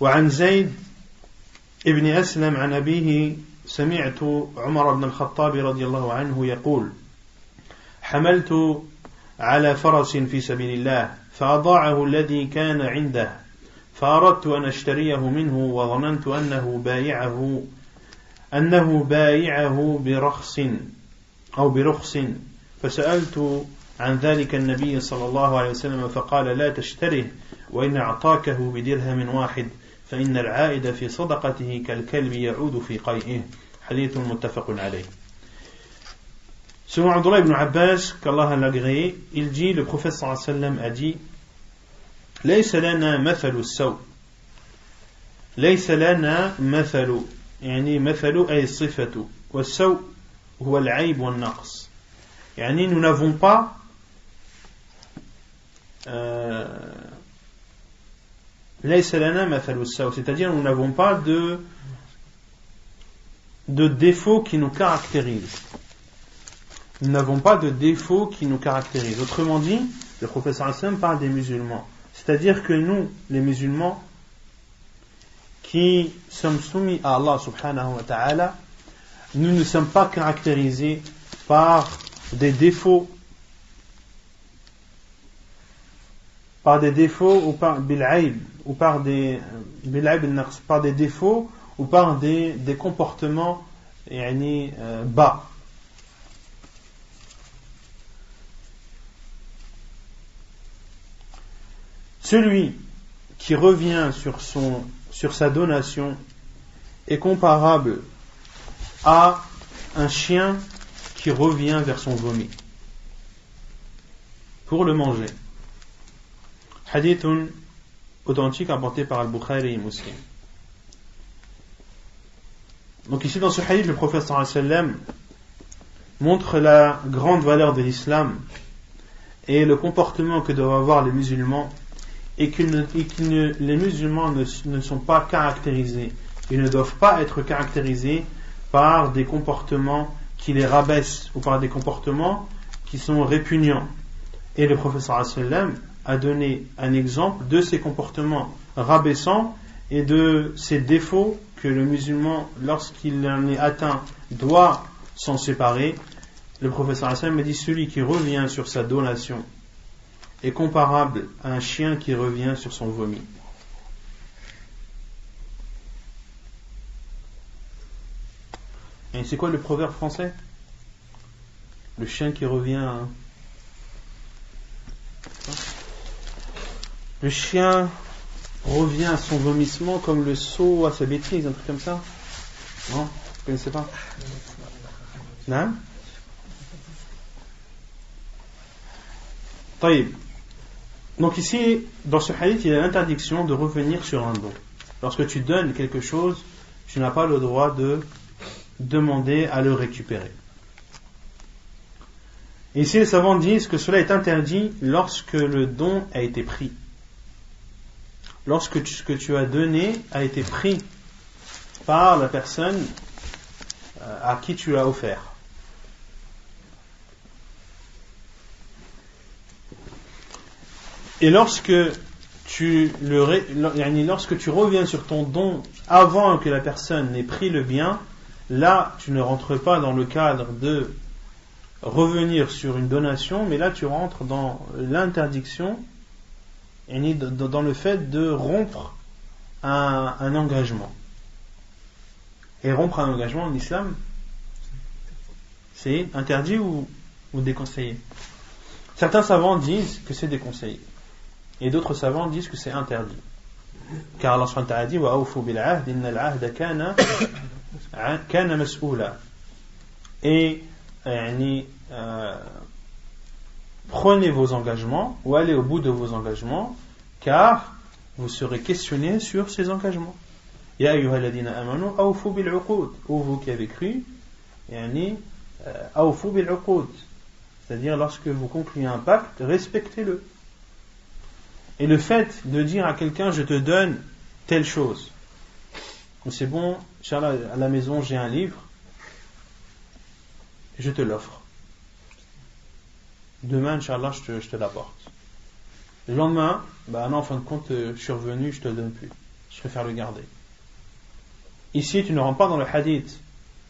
وعن زيد ابن أسلم عن أبيه سمعت عمر بن الخطاب رضي الله عنه يقول حملت على فرس في سبيل الله فأضاعه الذي كان عنده فأردت أن أشتريه منه وظننت أنه بايعه برخص أو برخص فسألت عن ذلك النبي صلى الله عليه وسلم فقال لا تشتره وإن أعطاكه بدرهم واحد فإن العائد في صدقته كالكلب يعود في قيئه. حديث متفق عليه. Selon Abdullah ibn Abbas, qu'Allah l'a agréé, il dit, le prophète sallallahu alayhi wa sallam a dit, ليس لنا مثل السوء. ليس لنا مثل, يعني مثل أي صفة, والسوء هو العيب والنقص. يعني nous n'avons pas ليس لنا مثل السوء, c'est-à-dire nous n'avons pas de défauts qui nous caractérisent. Nous n'avons pas de défauts qui nous caractérisent. Autrement dit, le professeur Hassan parle des musulmans. C'est-à-dire que nous, les musulmans, qui sommes soumis à Allah subhanahu wa ta'ala, nous ne sommes pas caractérisés par des défauts, ou par bil'aib, ou par des par des défauts, ou par des comportements bas. Celui qui revient sur sa donation est comparable à un chien qui revient vers son vomi pour le manger. Hadith authentique apporté par Al-Bukhari et Muslim. Donc ici dans ce hadith, le prophète sallallahu alayhi wa sallam montre la grande valeur de l'islam et le comportement que doivent avoir les musulmans, et que les musulmans ne sont pas caractérisés, ils ne doivent pas être caractérisés par des comportements qui les rabaissent ou par des comportements qui sont répugnants. Et le prophète sallallahu alayhi wa sallam a donné un exemple de ces comportements rabaissants et de ses défauts que le musulman, lorsqu'il en est atteint, doit s'en séparer, le professeur Hassan me dit celui qui revient sur sa donation est comparable à un chien qui revient sur son vomi. Et c'est quoi le proverbe français? Le chien qui revient. Le chien revient à son vomissement comme le sot à sa bêtise, un truc comme ça? Non? Vous connaissez pas? Non? Taïb. Donc ici, dans ce hadith, il y a l'interdiction de revenir sur un don. Lorsque tu donnes quelque chose, tu n'as pas le droit de demander à le récupérer. Et ici, les savants disent que cela est interdit lorsque le don a été pris. Lorsque ce que tu as donné a été pris par la personne à qui tu l'as offert. Et lorsque tu reviens sur ton don avant que la personne n'ait pris le bien, là tu ne rentres pas dans le cadre de revenir sur une donation, mais là tu rentres dans l'interdiction, dans le fait de rompre un engagement. Et rompre un engagement en islam, c'est interdit ou déconseillé? Certains savants disent que c'est déconseillé. Et d'autres savants disent que c'est interdit. Car Allah subhanahu wa ta'ala dit وَأَوْفُوا بِالْعَهْدِ إِنَّ الْعَهْدَ كَانَ مَسْئُولًا. Et prenez vos engagements ou allez au bout de vos engagements, car vous serez questionné sur ces engagements. Ya ayyuhalladhina amanu awfu bil uqud. Ou vous qui avez cru, awfu bil uqud. C'est-à-dire lorsque vous concluez un pacte, respectez-le. Et le fait de dire à quelqu'un je te donne telle chose, c'est bon, Inch'Allah, à la maison j'ai un livre, je te l'offre. Demain, Inch'Allah, je te l'apporte. Le lendemain, non, en fin de compte, je suis revenu, je te le donne plus. Je préfère le garder. Ici, tu ne rentres pas dans le hadith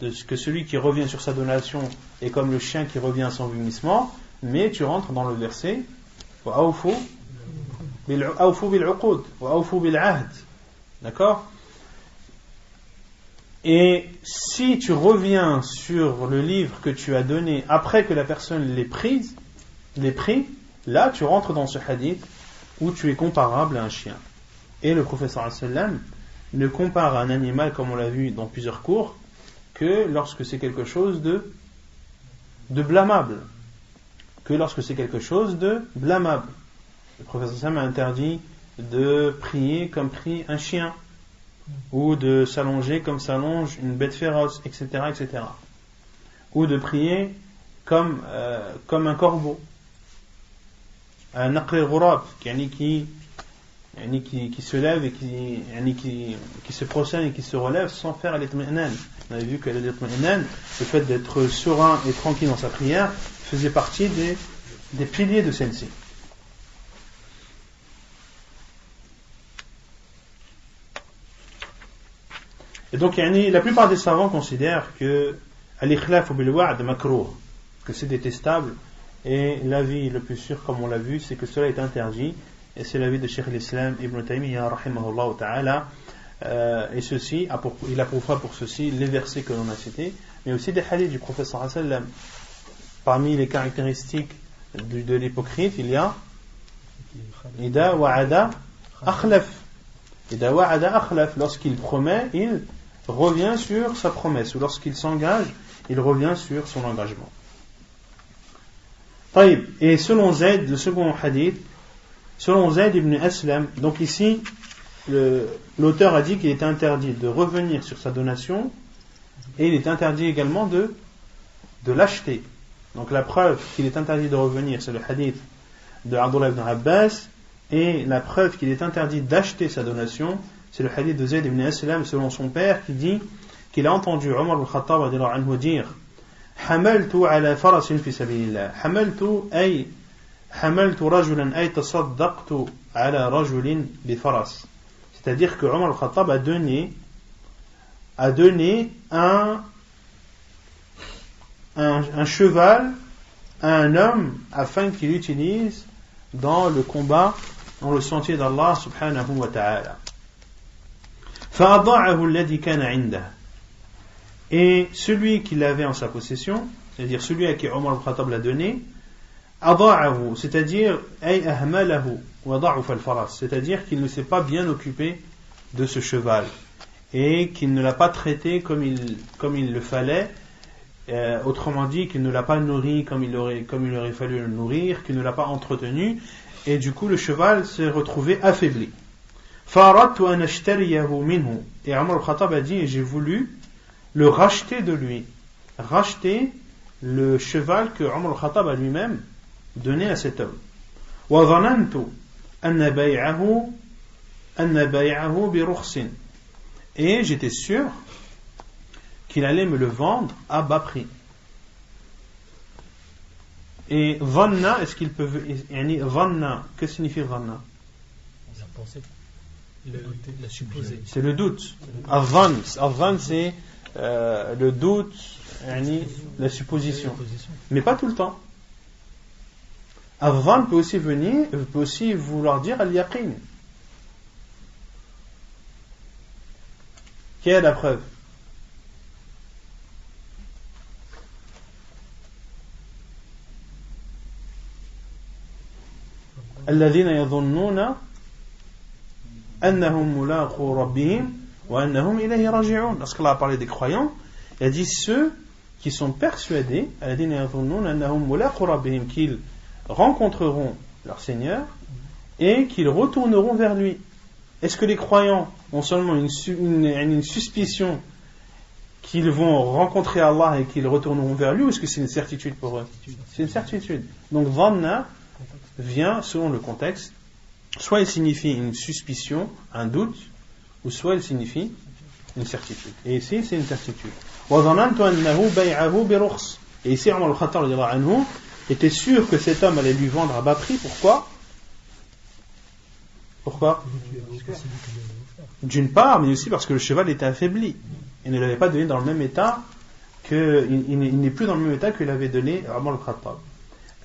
de ce que celui qui revient sur sa donation est comme le chien qui revient à son vomissement, mais tu rentres dans le verset وَأَوْفُوا بِالْعُقُودِ وَأَوْفُوا بِالْعَهْدِ. D'accord? Et si tu reviens sur le livre que tu as donné après que la personne l'ait pris, là tu rentres dans ce hadith où tu es comparable à un chien. Et le professeur sallam ne compare un animal, comme on l'a vu dans plusieurs cours, que lorsque c'est quelque chose de blâmable. Le professeur sallam a interdit de prier comme prie un chien, ou de s'allonger comme s'allonge une bête féroce, etc., etc. Ou de prier comme un corbeau, un naqri ghurab, qui se lève et qui se prosterne et qui se relève sans faire l'itmi'nan. On avait vu que l'itmi'nan, le fait d'être serein et tranquille dans sa prière, faisait partie des piliers de celle-ci. Et donc, la plupart des savants considèrent que al-ikhlaf bil wa'd makruh, que c'est détestable, et l'avis le plus sûr, comme on l'a vu, c'est que cela est interdit, et c'est l'avis de Cheikh l'Islam Ibn Taymiyyah rahimahullah ta'ala, et ceci, il approuvera pour ceci les versets que l'on a cités, mais aussi des hadiths du prophète sallallahu alayhi wa sallam. Parmi les caractéristiques de l'hypocrite, il y a Ida wa'ada akhlaf. Ida wa'ada akhlaf, lorsqu'il promet, il revient sur sa promesse, ou lorsqu'il s'engage, il revient sur son engagement. Taïb. Et selon Zayd, le second hadith, selon Zayd ibn Aslam, donc ici, l'auteur a dit qu'il est interdit de revenir sur sa donation, et il est interdit également de l'acheter. Donc la preuve qu'il est interdit de revenir, c'est le hadith de Abdullah ibn Abbas, et la preuve qu'il est interdit d'acheter sa donation, c'est le hadith de Zayd ibn Aslam selon son père qui dit qu'il a entendu Omar ibn Khattab radiyallahu anhu dire Hamaltu ala farasin fi sabilillah. Hamaltu rajulan ay tasaddaqtu ala rajulin bi faras. C'est-à-dire que Omar al-Khattab a donné un cheval à un homme afin qu'il l'utilise dans le combat dans le sentier d'Allah subhanahu wa ta'ala. فأضاعه الذي كان عنده. Et celui qui l'avait en sa possession, c'est-à-dire celui à qui Omar al-Khattab l'a donné, أضاعه, c'est-à-dire أي أهمله وضعف الفرس, c'est-à-dire qu'il ne s'est pas bien occupé de ce cheval et qu'il ne l'a pas traité comme il le fallait, autrement dit qu'il ne l'a pas nourri comme il aurait fallu le nourrir, qu'il ne l'a pas entretenu, et du coup le cheval s'est retrouvé affaibli. فأردت أن أشتريه منه. Et Omar al-Khattab a dit, et j'ai voulu le racheter de lui, racheter le cheval que Omar al-Khattab a lui-même donné à cet homme. وظننت أن بيعه برخص. Et j'étais sûr qu'il allait me le vendre à bas prix. Et dhanna, est-ce qu'il peut, yani dhanna, que signifie dhanna? La pensée, la supposée. C'est le doute. Adhan, c'est le doute, yani la supposition. Mais pas tout le temps. Adhan peut aussi vouloir dire al-yaqin. Quelle est la preuve? الذين يظنون أنهم ملاقو ربهم وأنهم إليه راجعون. Lorsqu'Allah a parlé des croyants, il a dit ceux qui sont persuadés, الذين يظنون أنهم ملاقو ربهم, qu'ils rencontreront leur Seigneur et qu'ils retourneront vers lui. Est-ce que les croyants ont seulement une suspicion qu'ils vont rencontrer Allah et qu'ils retourneront vers lui, ou est-ce que c'est une certitude pour eux? C'est une certitude. Donc dhanna vient selon le contexte, soit il signifie une suspicion, un doute, ou soit il signifie une certitude. Et ici c'est une certitude. Et ici Omar al-Khattab était sûr que cet homme allait lui vendre à bas prix. Pourquoi? D'une part, mais aussi parce que le cheval était affaibli. Il ne l'avait pas donné dans le même état il n'est plus dans le même état qu'il avait donné à Omar al-Khattab.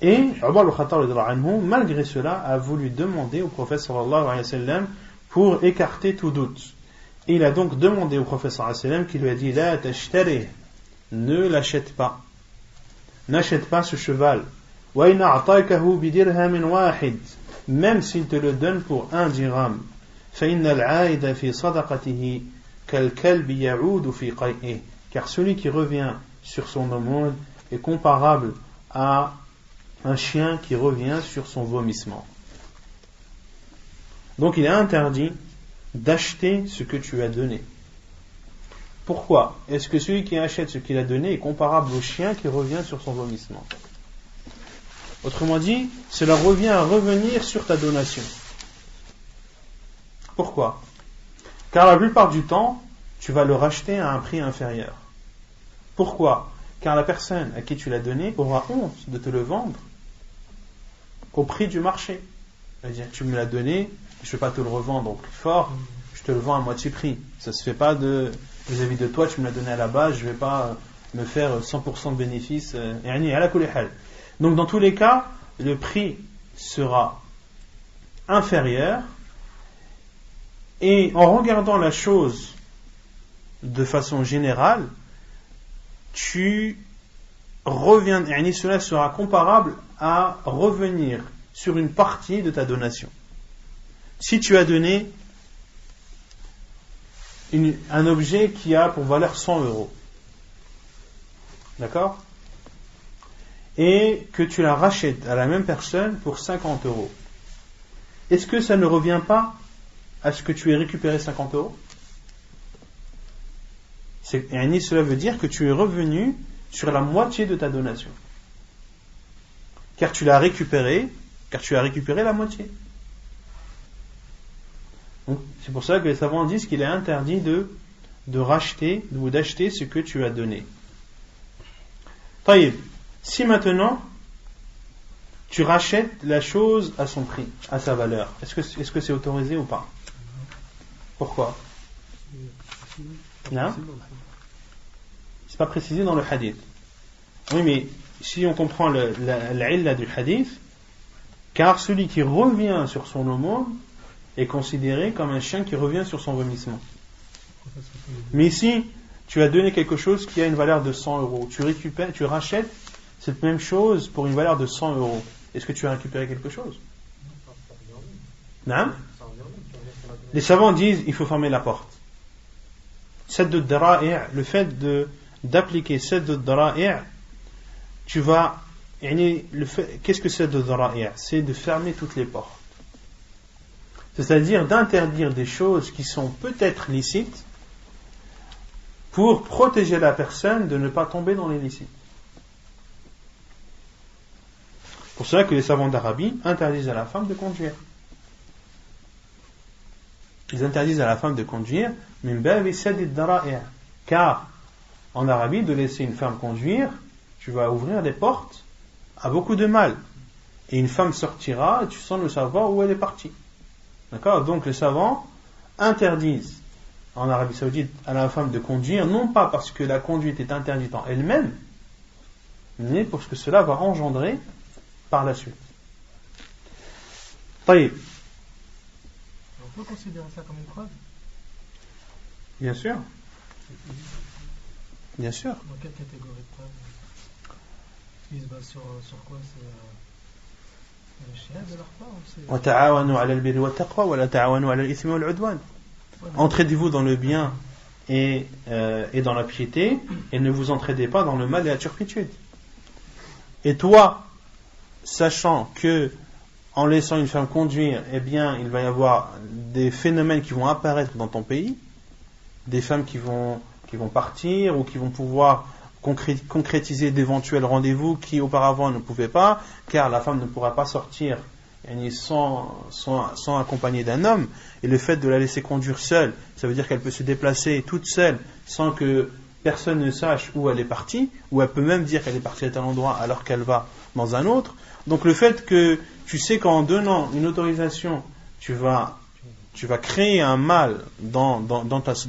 Et Omar al-Khattab, malgré cela, a voulu demander au prophète sallallahu alayhi wa sallam pour écarter tout doute. Et il a donc demandé au prophète sallallahu alayhi wa sallam, qui lui a dit la tashtari, ne l'achète pas, n'achète pas ce cheval. Wa in a'taykahu bi dirhamin wahid, même s'il te le donne pour 1 dirham. Fa innal 'aida fi sadaqatihi kal kalbi ya'udu fi qay'ihi, car celui qui revient sur son aumône est comparable à un chien qui revient sur son vomissement. Donc il est interdit d'acheter ce que tu as donné. Pourquoi? Est-ce que celui qui achète ce qu'il a donné est comparable au chien qui revient sur son vomissement? Autrement dit, cela revient à revenir sur ta donation. Pourquoi? Car la plupart du temps, tu vas le racheter à un prix inférieur. Pourquoi? Car la personne à qui tu l'as donné aura honte de te le vendre au prix du marché. C'est-à-dire que tu me l'as donné, je ne vais pas te le revendre au prix fort, je te le vends à moitié prix. Ça ne se fait pas vis-à-vis de toi, tu me l'as donné à la base, je ne vais pas me faire 100% de bénéfice. Donc dans tous les cas, le prix sera inférieur, et en regardant la chose de façon générale, tu reviens, cela sera comparable à revenir sur une partie de ta donation. Si tu as donné un objet qui a pour valeur 100 euros, d'accord, et que tu la rachètes à la même personne pour 50 euros, est-ce que ça ne revient pas à ce que tu aies récupéré 50 euros? Cela veut dire que tu es revenu sur la moitié de ta donation, car tu as récupéré la moitié. Donc, c'est pour ça que les savants disent qu'il est interdit de racheter ou d'acheter ce que tu as donné. Taïb, si maintenant tu rachètes la chose à son prix, à sa valeur, est-ce que c'est autorisé ou pas? Pourquoi? Non? C'est pas précisé dans le hadith. Oui, mais si on comprend l'illa du hadith, car celui qui revient sur son aumône est considéré comme un chien qui revient sur son vomissement. Mais ici, tu as donné quelque chose qui a une valeur de 100 euros. Tu rachètes cette même chose pour une valeur de 100 euros. Est-ce que tu as récupéré quelque chose? Non? Les savants disent il faut fermer la porte. Sadd ad-dara'i', le fait d'appliquer sadd ad-dara'i', tu vas. Qu'est-ce que sadd ad-dara'i'? C'est de fermer toutes les portes. C'est-à-dire d'interdire des choses qui sont peut-être licites pour protéger la personne de ne pas tomber dans l'illicite. Pour cela que les savants d'Arabie interdisent à la femme de conduire. Ils interdisent à la femme de conduire, min babi sadd ad-dara'i', car en Arabie, de laisser une femme conduire, tu vas ouvrir des portes à beaucoup de mal. Et une femme sortira et tu sens le savoir où elle est partie. D'accord? Donc les savants interdisent en Arabie Saoudite à la femme de conduire, non pas parce que la conduite est interdite en elle-même, mais parce que cela va engendrer par la suite. Taïb. On peut considérer ça comme une preuve? Bien sûr. Bien sûr. Dans quelle catégorie de preuve? Ils se basent sur quoi? C'est le shahad de leur part ou c'est... وَتَعَاوَنُوا عَلَى الْبِرِّ وَالتَّقْوَى وَلَا تَعَاوَنُوا عَلَى الْإِثْمِ وَالْعُدْوَانِ. Entraidez-vous dans le bien et dans la piété, et ne vous entraidez pas dans le mal et la turpitude. Et toi, sachant que en laissant une femme conduire, eh bien, il va y avoir des phénomènes qui vont apparaître dans ton pays, des femmes qui vont partir ou qui vont pouvoir concrétiser d'éventuels rendez-vous qui auparavant ne pouvaient pas, car la femme ne pourra pas sortir sans accompagner d'un homme, et le fait de la laisser conduire seule, ça veut dire qu'elle peut se déplacer toute seule sans que personne ne sache où elle est partie, ou elle peut même dire qu'elle est partie à tel endroit alors qu'elle va dans un autre. Donc le fait que tu sais qu'en donnant une autorisation, tu vas créer un mal dans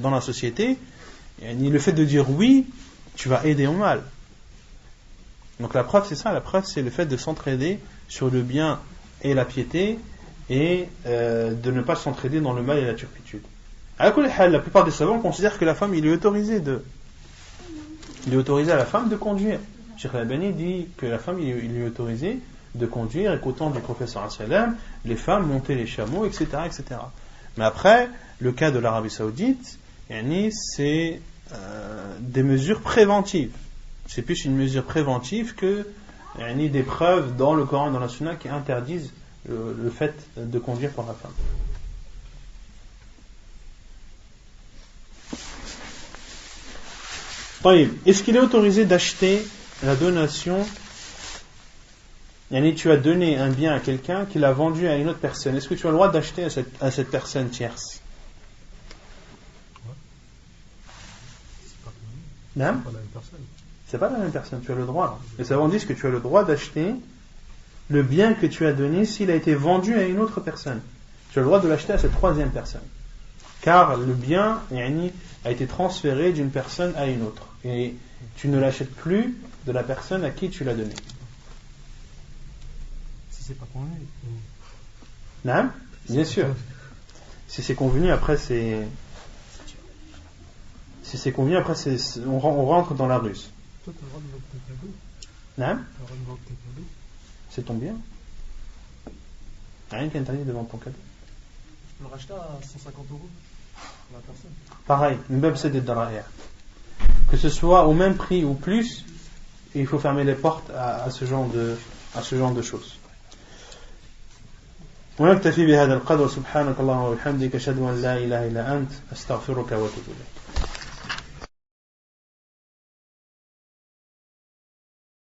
la société, et le fait de dire oui, tu vas aider au mal. Donc la preuve c'est ça, la preuve c'est le fait de s'entraider sur le bien et la piété, et de ne pas s'entraider dans le mal et la turpitude. La plupart des savants considèrent que la femme, il est autorisé à la femme de conduire. Cheikh Al-Albani dit que la femme, il est autorisé de conduire, et qu'au temps du professeur sallam, les femmes montaient les chameaux, etc., etc. Mais après, le cas de l'Arabie Saoudite, c'est des mesures préventives. C'est plus une mesure préventive que des preuves dans le Coran et dans la Sunna qui interdisent le fait de conduire par la femme. Est-ce qu'il est autorisé d'acheter la donation? Tu as donné un bien à quelqu'un qui l'a vendu à une autre personne. Est-ce que tu as le droit d'acheter à cette personne tierce? Non? C'est pas la même personne, tu as le droit. Les savants disent que tu as le droit d'acheter le bien que tu as donné s'il a été vendu à une autre personne. Tu as le droit de l'acheter à cette troisième personne. Car le bien a été transféré d'une personne à une autre. Et tu ne l'achètes plus de la personne à qui tu l'as donné. Si c'est pas convenu. Non? Bien sûr. Si c'est convenu, après c'est... Si c'est convenu, après on rentre dans la ruse. Toi, tu as le droit de vendre ton cadeau. Non? Tu as le droit de vendre ton cadeau. C'est ton bien. Rien qui interdit de vendre ton cadeau. Tu peux le racheter à 150 euros pour la personne. Pareil, une bab c'est des dara'i'. Que ce soit au même prix ou plus, il faut fermer les portes à ce genre de choses. ونكتفي بهذا القدر سبحانك اللهم وبحمدك أشهد أن لا إله إلا أنت أستغفرك وأتوب إليك.